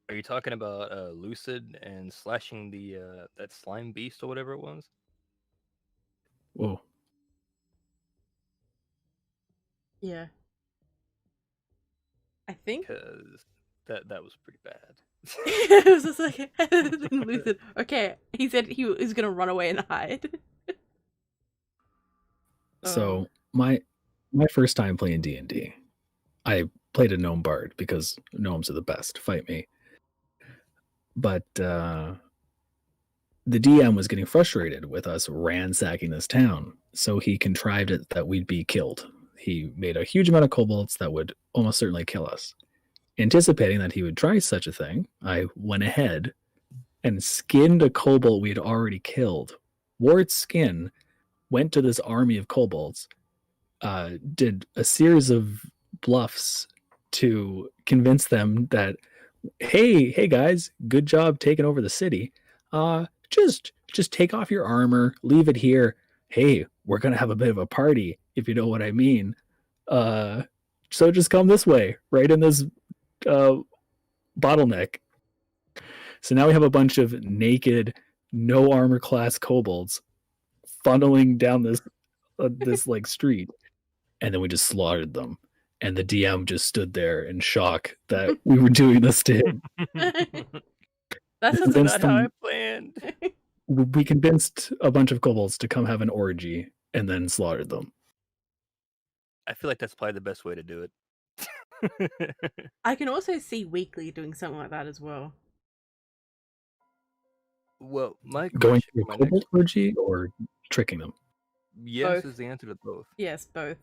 Are you talking about Lucid and slashing the that slime beast or whatever it was? Whoa. Yeah. I think. Because that was pretty bad. It was just like Lucid. Okay, he said he was gonna run away and hide. So my first time playing D&D, I played a gnome bard because gnomes are the best. Fight me. But the DM was getting frustrated with us ransacking this town, so he contrived it that we'd be killed. He made a huge amount of kobolds that would almost certainly kill us. Anticipating that he would try such a thing, I went ahead and skinned a kobold we had already killed, wore its skin, went to this army of kobolds, did a series of bluffs to convince them that, hey guys, good job taking over the city. Just take off your armor, leave it here. Hey, we're gonna have a bit of a party, if you know what I mean. So just come this way, right in this bottleneck. So now we have a bunch of naked, no armor class kobolds funneling down this like street, and then we just slaughtered them. And the DM just stood there in shock that we were doing this to him. That's not how I planned. We convinced a bunch of kobolds to come have an orgy and then slaughtered them. I feel like that's probably the best way to do it. I can also see Weekly doing something like that as well. Well, my Going question to a for my kobold next orgy or tricking them? yes Both. is the answer to both. Yes, both.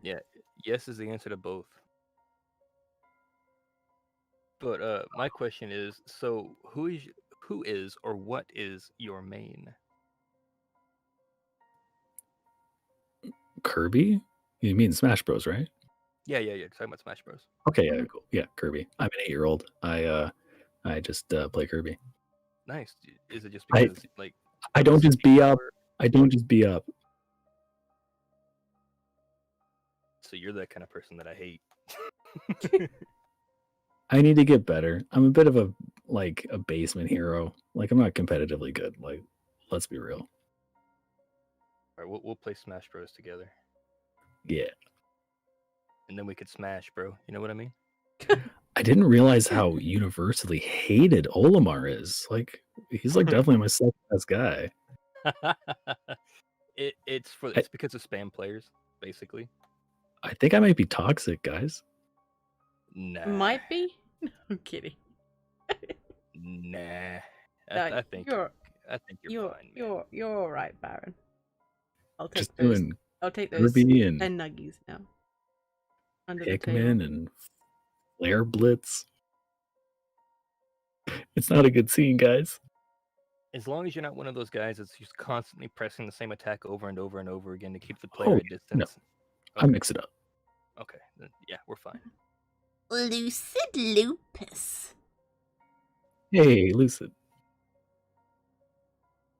Yeah, yes is the answer to both. But my question is, so who is or what is your main? Kirby? You mean Smash Bros, right? Yeah. Talking about Smash Bros. Okay, yeah, cool. Yeah, Kirby. I'm an 8-year-old. I just play Kirby. Nice. Is it just I- because like I of the don't just CPU be up. power? I don't just be up. So you're that kind of person that I hate. I need to get better. I'm a bit of a basement hero. Like, I'm not competitively good. Like, let's be real. All right, we'll play Smash Bros together, Yeah. and then we could smash, bro. You know what I mean? I didn't realize how universally hated Olimar is. Like, he's like definitely my second best guy. It's because of spam players, basically. I think I might be toxic, guys. Nah. Might be. I'm kidding. Nah. No, I think you're fine, man. You're all right, Baron. I'll take Just those. doing I'll take those Kirby and 10 nuggies now. Under the table. Pikmin and Flare Blitz. It's not a good scene, guys. As long as you're not one of those guys that's just constantly pressing the same attack over and over and over again to keep the player Oh, at distance. I mix it up. Okay, then yeah, we're fine. Lucid Lupus. Hey, Lucid.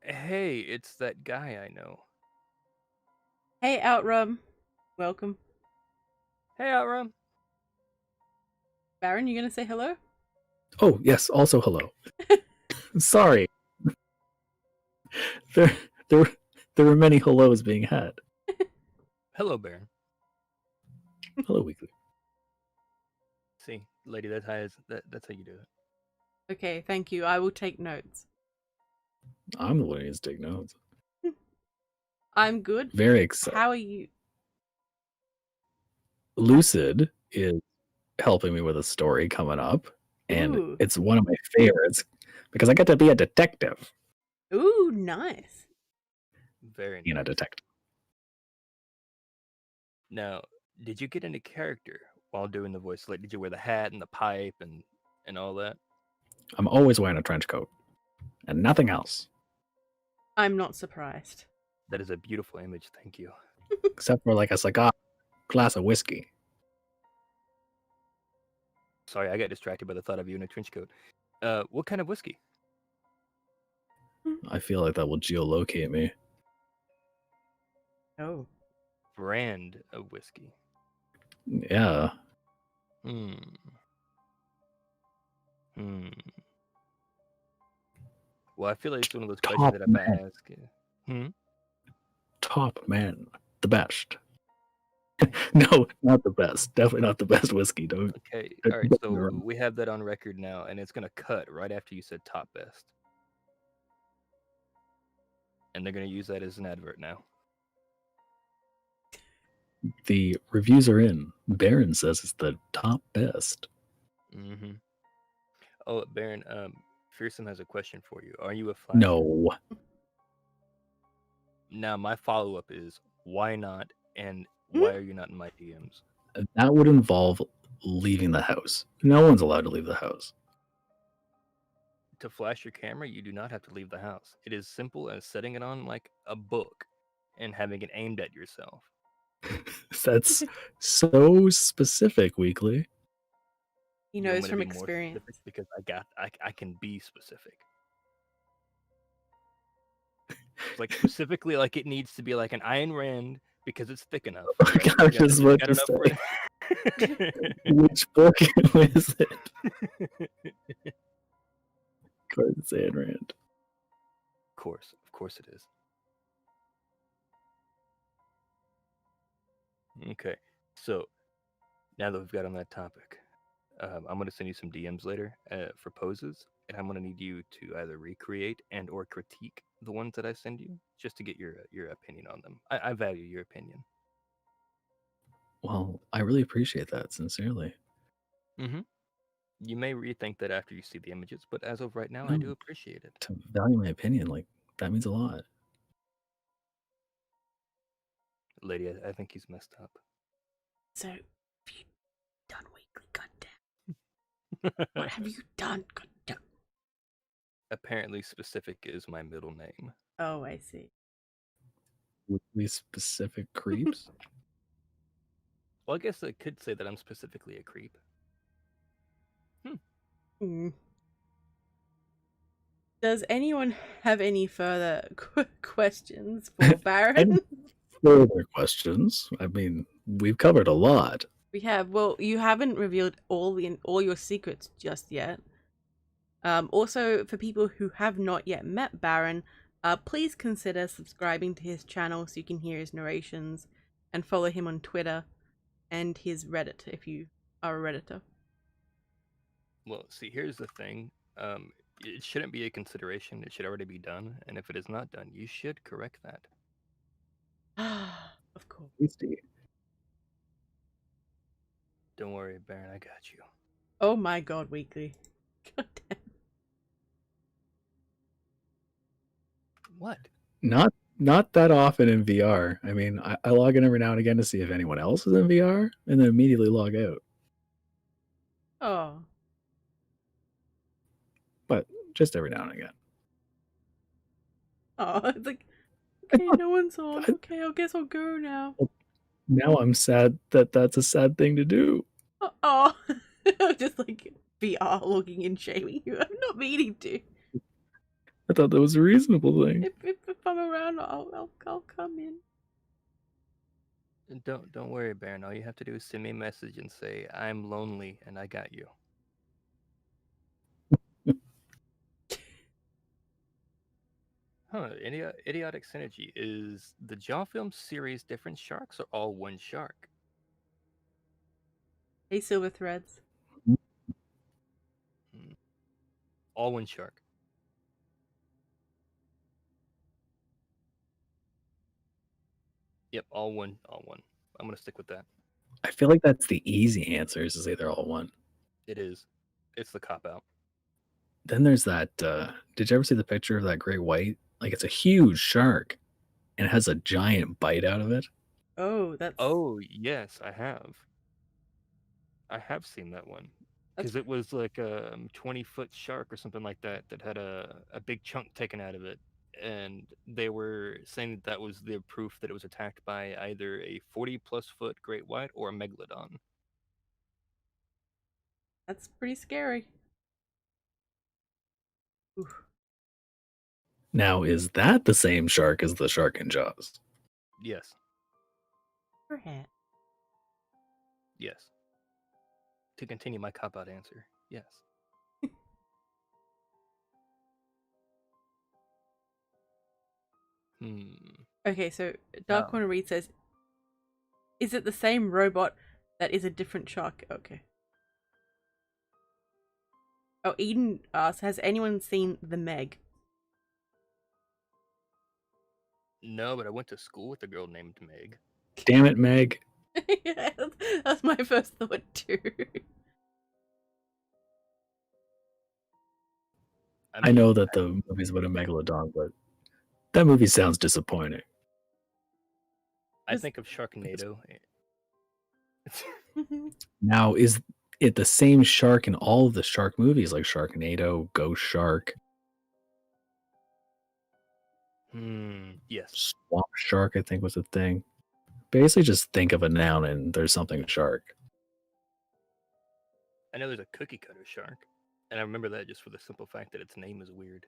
Hey, it's that guy I know. Hey, Outrum. Welcome. Hey, Outrun. Baron, you gonna say hello? Oh, yes, also hello. Sorry. There, there, there were many hellos being had. Hello, Baron. Hello, Weekly. See, lady, that's how you do it. Okay, thank you. I will take notes. I'm the one who needs to take notes. I'm good. Very excited. How are you? Lucid is helping me with a story coming up, and Ooh. it's one of my favorites because I get to be a detective. Ooh, nice. Very Being a nice. detective. Now, did you get into character while doing the voice? Like, did you wear the hat and the pipe and all that? I'm always wearing a trench coat and nothing else, I'm not surprised. That is a beautiful image. Thank you. except for like a cigar, glass of whiskey. Sorry, I got distracted by the thought of you in a trench coat. What kind of whiskey? I feel like that will geolocate me. Oh. Brand of whiskey. Yeah. Hmm. Well, I feel like it's one of those questions Top that if I man. ask, Top man. The best. No, not the best. Definitely not the best whiskey. Don't. okay, don't all right. get me So wrong. we have that on record now, and it's gonna cut right after you said top best, and they're gonna use that as an advert now. The reviews are in. Baron says it's the top best. Mm-hmm. Oh, Baron, Fearsome has a question for you. Are you a flasher? No. Now, my follow-up is why not, and why are you not in my DMs? That would involve leaving the house. No one's allowed to leave the house. To flash your camera, you do not have to leave the house. It is simple as setting it on like a book and having it aimed at yourself. That's so specific, Weekly. He You want knows me to from be more experience. specific? Because I can be specific. It's like specifically like it needs to be like an Ayn Rand because it's thick enough. Right? I was just about to say, which book is it? Gordon Ayn Rand. Of course it is. Okay, so now that we've got on that topic, I'm gonna send you some DMs later for poses, and I'm gonna need you to either recreate and or critique the ones that I send you, just to get your opinion on them. I value your opinion. Well, I really appreciate that, sincerely. Mm-hmm. You may rethink that after you see the images, but as of right now, I No, do appreciate it. to value my opinion, like, that means a lot. Lady, I think he's messed up. So, have you done weekly? Goddamn. What have you done? Goddamn. Apparently, specific is my middle name. Oh, I see. Weekly specific creeps? Well, I guess I could say that I'm specifically a creep. Hmm. Does anyone have any further questions for Baron? Any further questions? I mean, we've covered a lot. We have. Well, you haven't revealed all your secrets just yet. Also, for people who have not yet met Baron, please consider subscribing to his channel so you can hear his narrations, and follow him on Twitter and his Reddit if you are a Redditor. Well, see, here's the thing. It shouldn't be a consideration. It should already be done. And if it is not done, you should correct that. Of course. Don't worry, Baron, I got you. Oh my god, weekly. God damn. What? Not that often in VR. I mean, I log in every now and again to see if anyone else is in VR, and then immediately log out. Oh. But just every now and again. Oh, it's like, okay, no one's on. Okay, I guess I'll go now. Now I'm sad that that's a sad thing to do. Oh, just like VR logging in, shaming you. I'm not meaning to. I thought that was a reasonable thing. If I'm around, I'll come in. Don't worry, Baron. All you have to do is send me a message and say I'm lonely and I got you. Huh? Idiotic synergy. Is the Jaw film series different sharks or all one shark? Hey, Silver Threads. Hmm. All one shark. Yep, all one, all one. I'm gonna stick with that. I feel like that's the easy answer is to say they're all one. It is. It's the cop out. Then there's that. Did you ever see the picture of that great white? Like it's a huge shark, and it has a giant bite out of it. Oh, that's Oh yes, I have. I have seen that one that's because it was like a 20-foot shark or something like that that had a big chunk taken out of it, and they were saying that that was the proof that it was attacked by either a 40-plus foot great white or a megalodon. that's pretty scary. Oof. Now, is that the same shark as the shark in Jaws? Yes, Perhaps. yes. To continue my cop out answer, yes. Hmm. Okay, so Dark Oh. Corner Reed says, "Is it the same robot that is a different shark?" Okay. Oh, Eden asks, "Has anyone seen The Meg?" No, but I went to school with a girl named Meg. Damn it, Meg! Yeah, that's my first thought too. I know that the movie's about a megalodon, but that movie sounds disappointing. I think of Sharknado. Now, is it the same shark in all of the shark movies, like Sharknado, Ghost Shark, Yes. Swamp Shark? I think was a thing. Basically, just think of a noun and there's something shark. I know there's a cookie cutter shark, and I remember that just for the simple fact that its name is weird.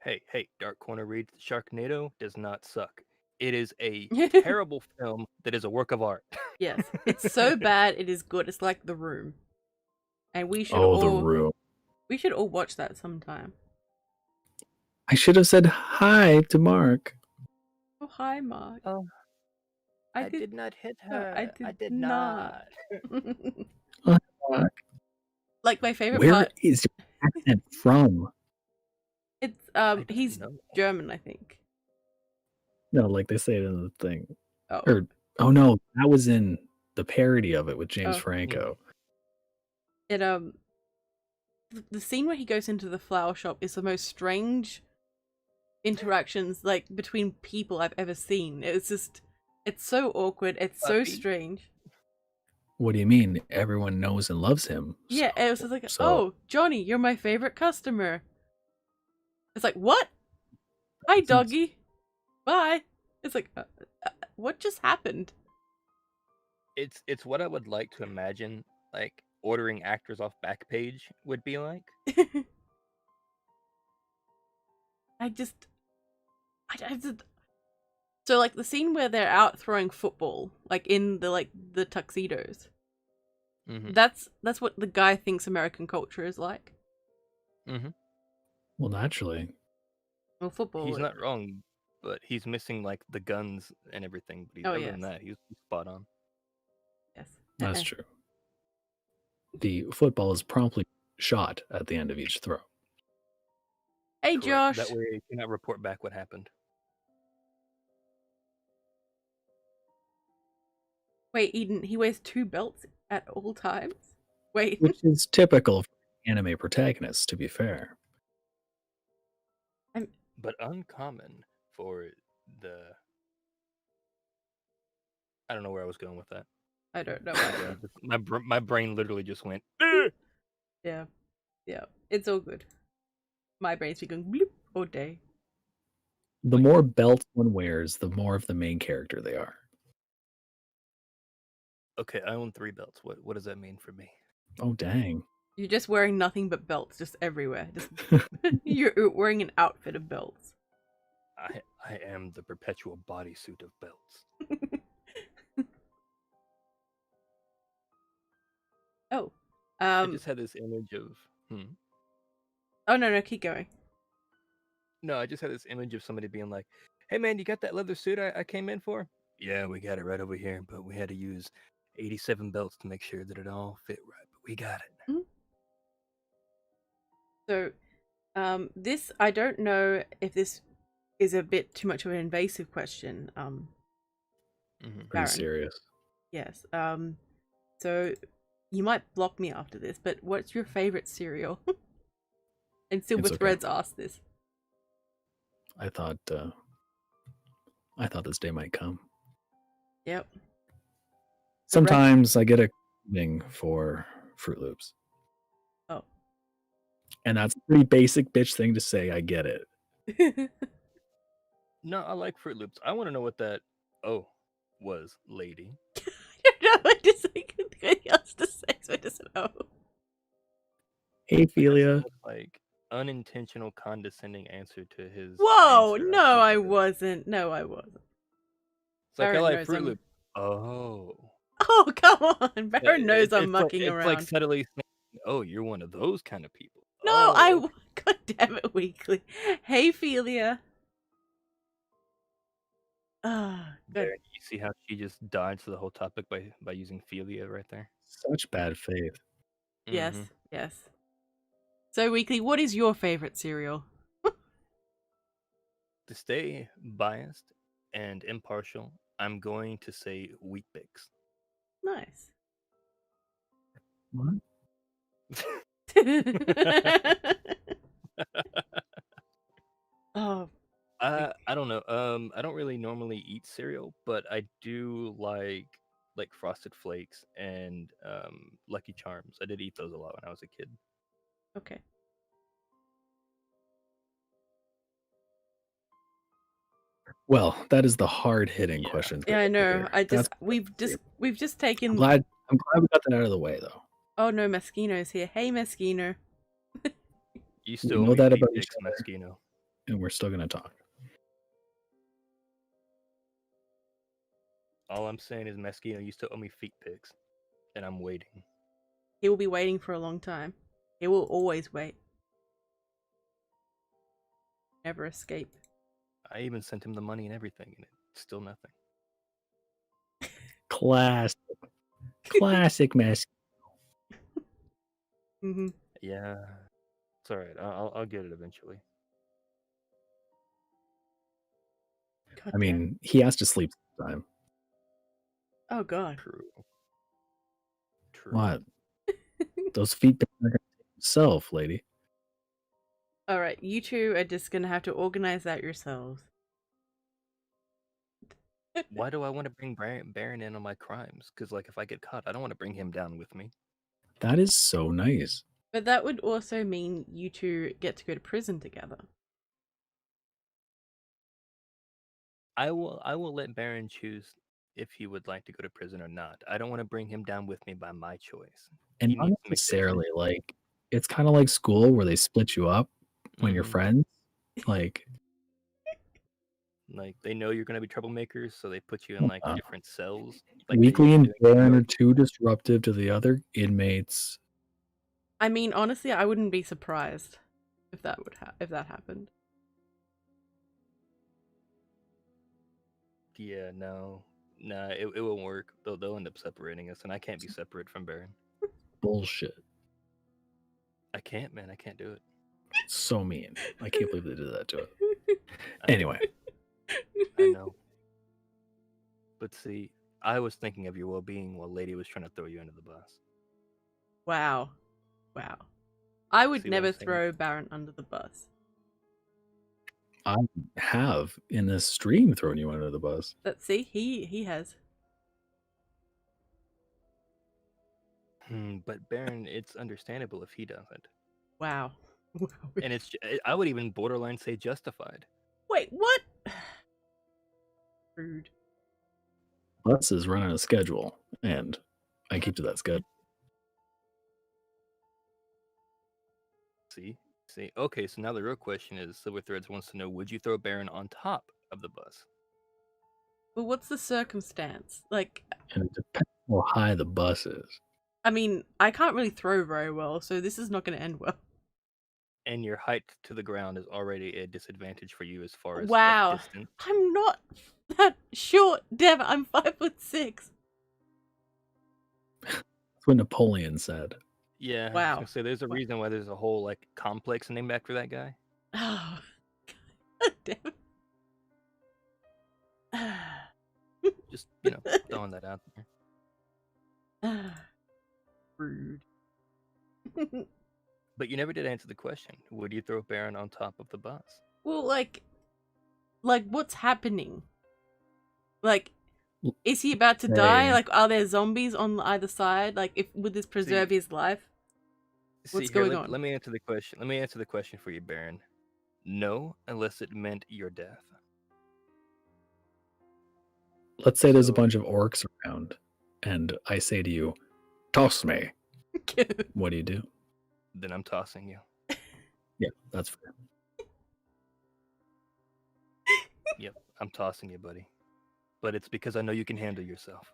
Hey, Dark Corner reads Sharknado does not suck. It is a terrible film that is a work of art. Yes, it's so bad it is good. It's like The Room, and we should The all Room. watch that sometime. I should have said hi to Mark. Oh, hi, Mark. Oh, I did not hit no, her. I did not. Mark. Like my favorite Where part. is your accent from? It's don't he's know. German, I think. No, like they say it in the thing. Oh, Or no, that was in the parody of it with James Oh. Franco. it the scene where he goes into the flower shop is the most strange interactions like between people I've ever seen. It's so awkward. It's so Puppy. strange. What do you mean? Everyone knows and loves him. Yeah, it was just like, so "Oh, Johnny, you're my favorite customer." It's like, "What? Hi, doggy. Bye." It's like, what just happened? It's what I would like to imagine like ordering actors off Backpage would be like. I just so like the scene where they're out throwing football, like in the tuxedos. Mm-hmm. That's what the guy thinks American culture is like. Mm-hmm. Well, naturally. Well, football. He's not wrong, but he's missing like the guns and everything. But other than that, he's spot on. Yes, That's true. The football is promptly shot at the end of each throw. Hey, Correct. Josh. That way you cannot report back what happened. Wait, Eden, he wears 2 belts at all times? Wait. Which is typical for anime protagonists, to be fair. But uncommon for the... I don't know where I was going with that. I don't know. My brain literally just went... Yeah. It's all good. My brain's been going bloop all day. The more belts one wears, the more of the main character they are. Okay, I own 3 belts. What does that mean for me? Oh, dang. You're just wearing nothing but belts, just everywhere. Just you're wearing an outfit of belts. I am the perpetual bodysuit of belts. Oh. I just had this image of. Oh, no, keep going. No, I just had this image of somebody being like, "Hey, man, you got that leather suit I came in for?" Yeah, we got it right over here, but we had to use 87 belts to make sure that it all fit right. But we got it. So, this, I don't know if this is a bit too much of an invasive question. Pretty Baron. serious. Yes. So you might block me after this, but what's your favorite cereal? And Silver It's okay. Threads asked this. I thought this day might come. Yep. Sometimes I get a craving for Fruit Loops. Oh. And that's a pretty basic bitch thing to say. I get it. No, I like Fruit Loops. I want to know what that was, lady. I don't know what to say. Anything else to say, so I just said, oh. Hey, Ophelia. Like unintentional condescending answer to his. Whoa! Answer. No, I wasn't. No, I wasn't. It's like, I Baron like knows Fruit I'm- Loops. Oh. Oh, come on. Baron knows I'm mucking It's around. like subtly saying, oh, you're one of those kind of people. No, Oh. God damn it, Weekly. Hey, Ophelia. Ah, good. There, you see how she just dodged the whole topic by using Philia right there? Such bad faith. Yes, Mhm. yes. So, Weekly, what is your favorite cereal? To stay biased and impartial, I'm going to say Wheat Bix. Nice. What? Oh, I don't know. I don't really normally eat cereal, but I do like Frosted Flakes and Lucky Charms. I did eat those a lot when I was a kid. okay. Well, that is the hard-hitting question. Yeah, I know. There. We've just taken. I'm glad we got that out of the way, though. Oh no, Meschino's here. Hey, Meschino. You still know owe me that Feet about Pics, each other. Meschino. And we're still gonna talk. All I'm saying is Meschino, you still owe me Feet Pics, and I'm waiting. He will be waiting for a long time. He will always wait. Never escape. I even sent him the money and everything, and it's still nothing. Classic mess. Mm-hmm. Yeah, it's all right. I'll get it eventually. I mean, he has to sleep sometime. Oh God. True. What? Those feet are gonna take himself, lady. All right, you two are just gonna have to organize that yourselves. Why do I want to bring Baron in on my crimes? Because, like, if I get caught, I don't want to bring him down with me. That is so nice. But that would also mean you two get to go to prison together. I will let Baron choose if he would like to go to prison or not. I don't want to bring him down with me by my choice. And He not needs to make the necessarily like it's kind of like school where they split you up when you're Mhm. friends. Like they know you're gonna be troublemakers, so they put you in like different cells. Like Weekly and Baron Baron are too disruptive to the other inmates. I mean, honestly, I wouldn't be surprised if that happened. Yeah, no, it won't work. They'll end up separating us, and I can't be separate from Baron. Bullshit. I can't, man. I can't do it. So mean. I can't believe they did that to it. Anyway. I know. But see, I was thinking of your well-being while Lady was trying to throw you under the bus. Wow. I would See what never I'm saying? throw Baron under the bus. I have in this stream thrown you under the bus. Let's see, he has. But Baron, it's understandable if he doesn't. Wow. And I would even borderline say justified. Wait, what? Rude. Bus is running a schedule, and I keep to that schedule. See See, okay, so now the real question is, Silver Threads wants to know, would you throw Baron on top of the bus? But what's the circumstance? Like, And it depends how high the bus is. I mean, I can't really throw very well, so this is not going to end well. And your height to the ground is already a disadvantage for you as far as Wow. like distance. I'm not that short, Dev. I'm 5'6". That's what Napoleon said. Yeah, I was Wow. gonna say there's a reason why there's a whole like complex named after that guy. Oh, damn Just throwing that out there. it. Rude. But you never did answer the question. Would you throw Baron on top of the bus? Well, like what's happening? Like, is he about to die? Hey. Like, are there zombies on either side? Like, would this preserve his life? What's going on? Let me answer the question. Let me answer the question for you, Baron. No, unless it meant your death. Let's say there's a bunch of orcs around, and I say to you, toss me. What do you do? Then I'm tossing you. Yeah, that's fair. Yep, I'm tossing you, buddy. But it's because I know you can handle yourself.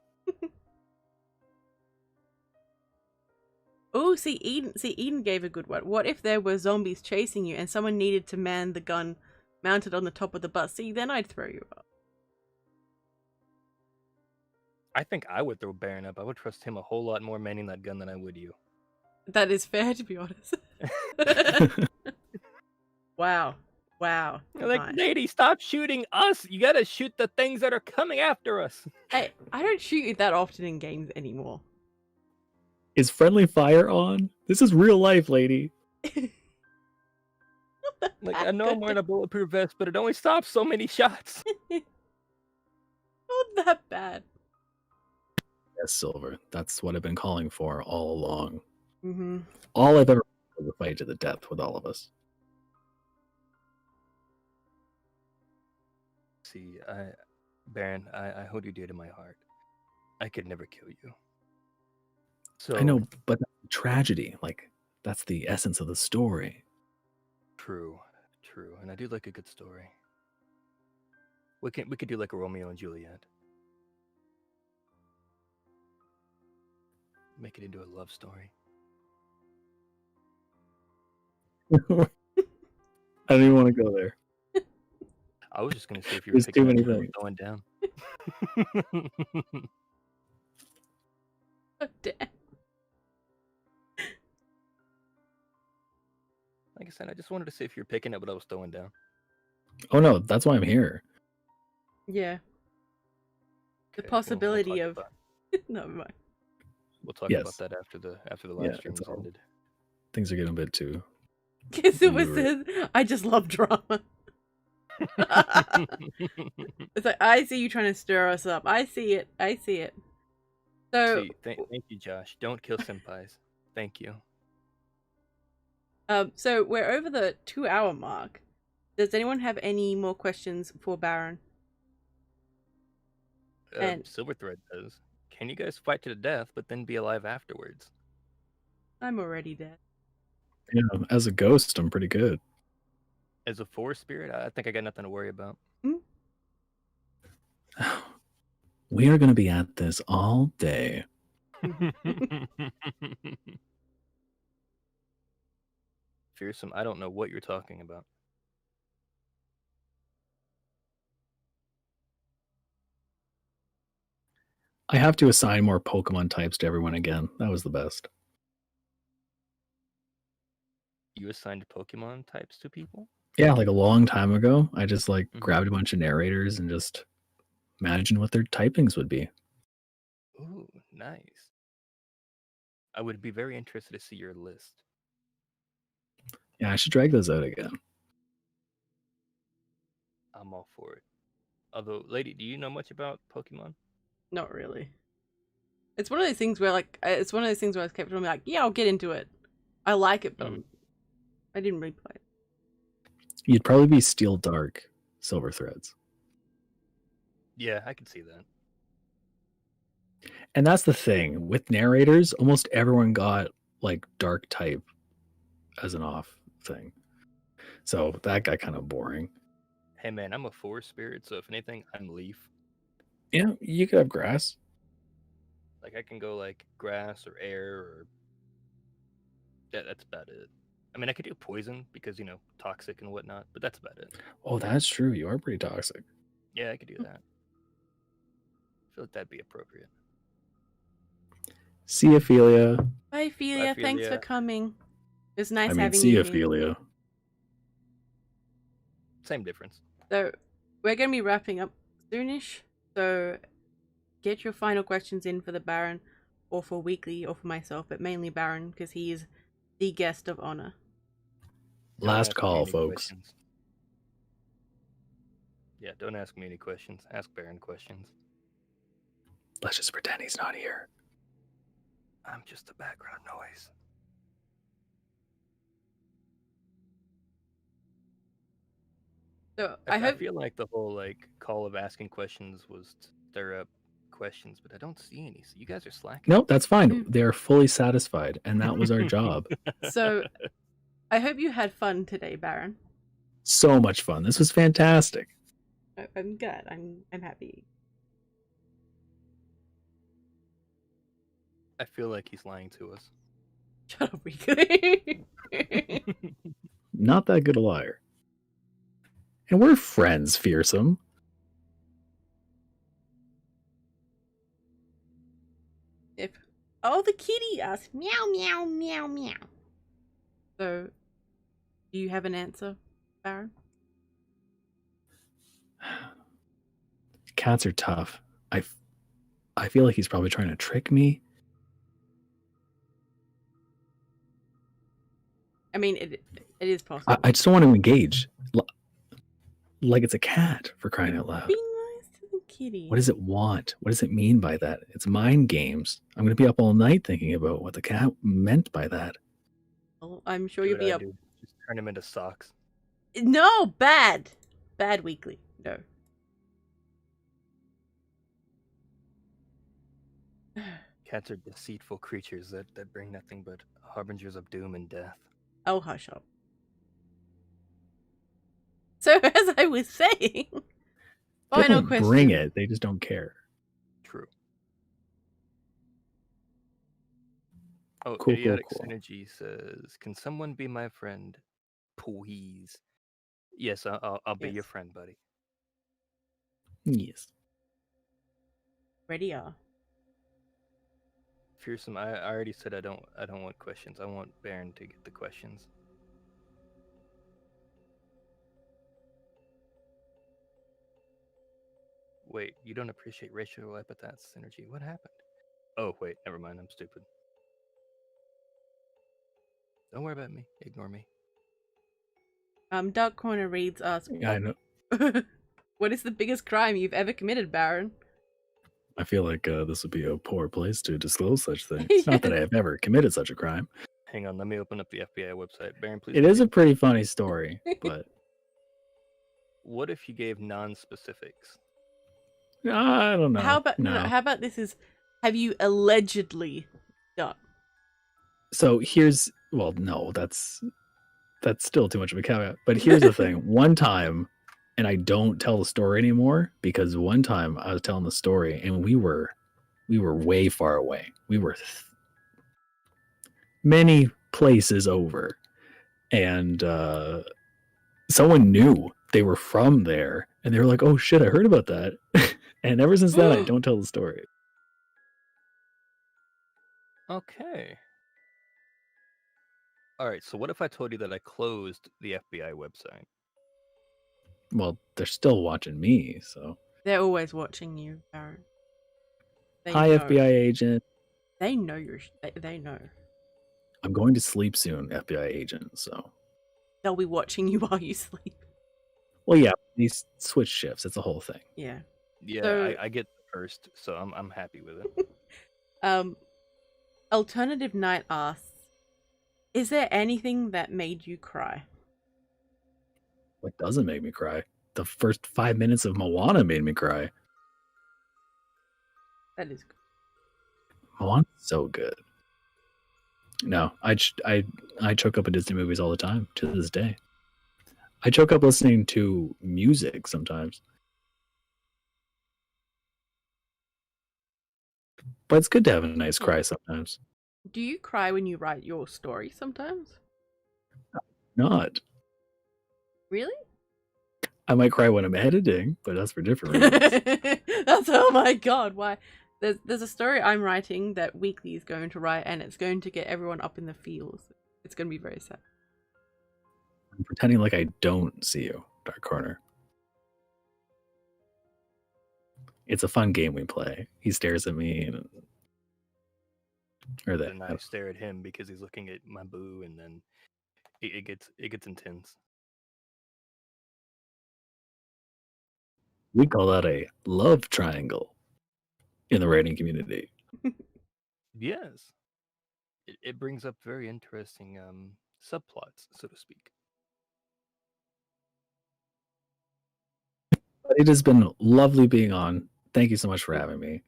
Oh, see, Eden gave a good one. What if there were zombies chasing you and someone needed to man the gun mounted on the top of the bus? See, then I'd throw you up. I think I would throw Baron up. I would trust him a whole lot more manning that gun than I would you. That is fair, to be honest. Wow. Wow. Like, Nice. lady, stop shooting us. You gotta shoot the things that are coming after us. Hey, I don't shoot you that often in games anymore. Is friendly fire on? This is real life, lady. Like, I know I'm wearing a bulletproof vest, but it only stops so many shots. Not that bad. Yes, Silver. That's what I've been calling for all along. Mm-hmm. All I've ever was a fight to the death with all of us. See, Baron, I hold you dear to my heart. I could never kill you. So I know, but tragedy, like, that's the essence of the story. True, and I do like a good story. We could do like a Romeo and Juliet. Make it into a love story. I don't even want to go there. I was just gonna say if you were There's picking too many up what I was things. going down. Oh, damn. Like I said, I just wanted to see if you're picking up what I was throwing down. Oh no, that's why I'm here. Yeah. The Okay, possibility well, of no mind. we'll talk Yes. about that after the live stream it's is all- ended. Things are getting a bit too. Because it was Weird. I just love drama. It's like, I see you trying to stir us up. I see it. So, See, thank you, Josh. Don't kill senpais. Thank you. so we're over the 2-hour mark. Does anyone have any more questions for Baron? And- Silverthread does. Can you guys fight to the death, but then be alive afterwards? I'm already dead. Yeah, as a ghost, I'm pretty good. As a forest spirit, I think I got nothing to worry about. We are going to be at this all day. Fearsome, I don't know what you're talking about. I have to assign more Pokemon types to everyone again. That was the best. You assigned Pokemon types to people? Yeah, like a long time ago, I just grabbed a bunch of narrators and just imagined what their typings would be. Ooh, nice. I would be very interested to see your list. Yeah, I should drag those out again. I'm all for it. Although, lady, do you know much about Pokemon? Not really. It's one of those things where I was kept on like, yeah, I'll get into it. I like it, but I didn't really play it. You'd probably be Steel Dark, Silver Threads. Yeah, I could see that. And that's the thing. With narrators, almost everyone got Dark type as an off thing. So that got kind of boring. Hey man, I'm a forest spirit, so if anything, I'm leaf. Yeah, you could have grass. Like I can go like grass or air or that's about it. I mean, I could do poison because toxic and whatnot, but that's about it. Oh, that's true. You are pretty toxic. Yeah, I could do that. I feel like that'd be appropriate. See you, Ophelia. Bye, Ophelia. Thanks for Ophelia. coming. It was nice I mean, having see you you, here. Ophelia. Same difference. So we're going to be wrapping up soonish. So get your final questions in for the Baron, or for Weekly, or for myself, but mainly Baron because he is the guest of honor. Don't Last ask me call, any folks. questions. Yeah, don't ask me any questions. Ask Baron questions. Let's just pretend he's not here. I'm just a background noise. So I feel like the whole call of asking questions was to stir up questions, but I don't see any. So you guys are slacking. Nope, that's fine. They're fully satisfied, and that was our job. So I hope you had fun today, Baron. So much fun. This was fantastic. I'm good. I'm happy. I feel like he's lying to us. Shut up, Weekly. Not that good a liar. And we're friends, Fearsome. The kitty asked meow meow meow meow. So, do you have an answer, Baron? Cats are tough. I feel like he's probably trying to trick me. I mean, it is possible. I just don't want to engage. Like it's a cat, for crying out loud. Be nice to the kitty. What does it want? What does it mean by that? It's mind games. I'm going to be up all night thinking about what the cat meant by that. Well, I'm sure you'll be up. Just turn him into socks. No, bad. Bad, Weekly. No. Cats are deceitful creatures that bring nothing but harbingers of doom and death. Oh, hush up. So, as I was saying, final question. Bring it. They just don't care. True. Oh, Cool. Idiotic Synergy says, "Can someone be my friend, please?" Yes, I'll be your friend, buddy. Yes. Ready are. Fearsome, I already said I don't want questions. I want Baron to get the questions. Wait, you don't appreciate racial epithets, Synergy. What happened? Oh, wait, never mind. I'm stupid. Don't worry about me. Ignore me. Dark Corner reads us. I know. What is the biggest crime you've ever committed, Baron? I feel like this would be a poor place to disclose such things. Not that I have ever committed such a crime. Hang on, let me open up the FBI website. Baron, please. It is a pretty funny story, but... What if you gave non-specifics? I don't know. How about this is, have you allegedly done? So here's... Well, no, that's still too much of a caveat. But here's the thing. One time... And I don't tell the story anymore because one time I was telling the story and we were way far away. We were many places over, and someone knew they were from there, and they were like, "Oh shit, I heard about that." And ever since then, I don't tell the story. Okay. All right. So what if I told you that I closed the FBI website? Well, they're still watching me, so. They're always watching you, Baron. Hi, know. FBI agent. They know they know. I'm going to sleep soon, FBI agent, so. They'll be watching you while you sleep. Well, yeah, these switch shifts. It's a whole thing. Yeah. Yeah, so, I get the first, so I'm happy with it. Alternative Night asks, is there anything that made you cry? What doesn't make me cry? The first 5 minutes of Moana made me cry. That is good. Moana's so good. No, I choke up at Disney movies all the time to this day. I choke up listening to music sometimes. But it's good to have a nice cry sometimes. Do you cry when you write your story sometimes? Not. Really? I might cry when I'm editing, but that's for different reasons. That's, oh my god, why? There's a story I'm writing that Weekly is going to write, and it's going to get everyone up in the feels. It's going to be very sad. I'm pretending like I don't see you, Dark Corner. It's a fun game we play. He stares at me, and or that. And I stare at him because he's looking at my boo, and then it gets intense. We call that a love triangle in the writing community. Yes, it brings up very interesting subplots, so to speak. But it has been lovely being on. Thank you so much for having me.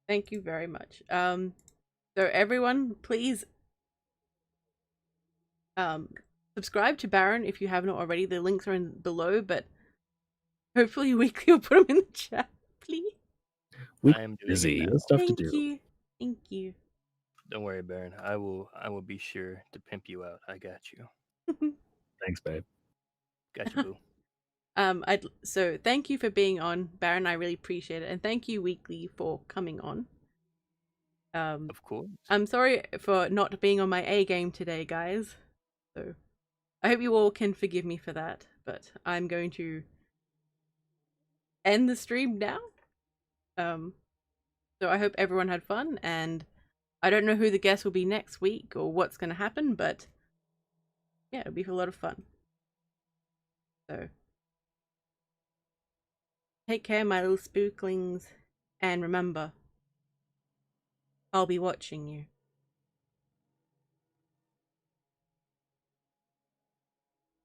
Thank you very much. So everyone, please subscribe to Baron if you haven't already. The links are in below, but hopefully Weekly will put them in the chat, please. I am doing busy. it now. Stuff Thank to do. you. Thank you. Don't worry, Baron. I will be sure to pimp you out. I got you. Thanks, babe. Got you, boo. So thank you for being on, Baron. I really appreciate it, and thank you, Weekly, for coming on. Of course. I'm sorry for not being on my A game today, guys. So I hope you all can forgive me for that, but I'm going to end the stream now. So I hope everyone had fun, and I don't know who the guest will be next week or what's going to happen, but yeah, it'll be a lot of fun. So take care, my little spooklings, and remember, I'll be watching you.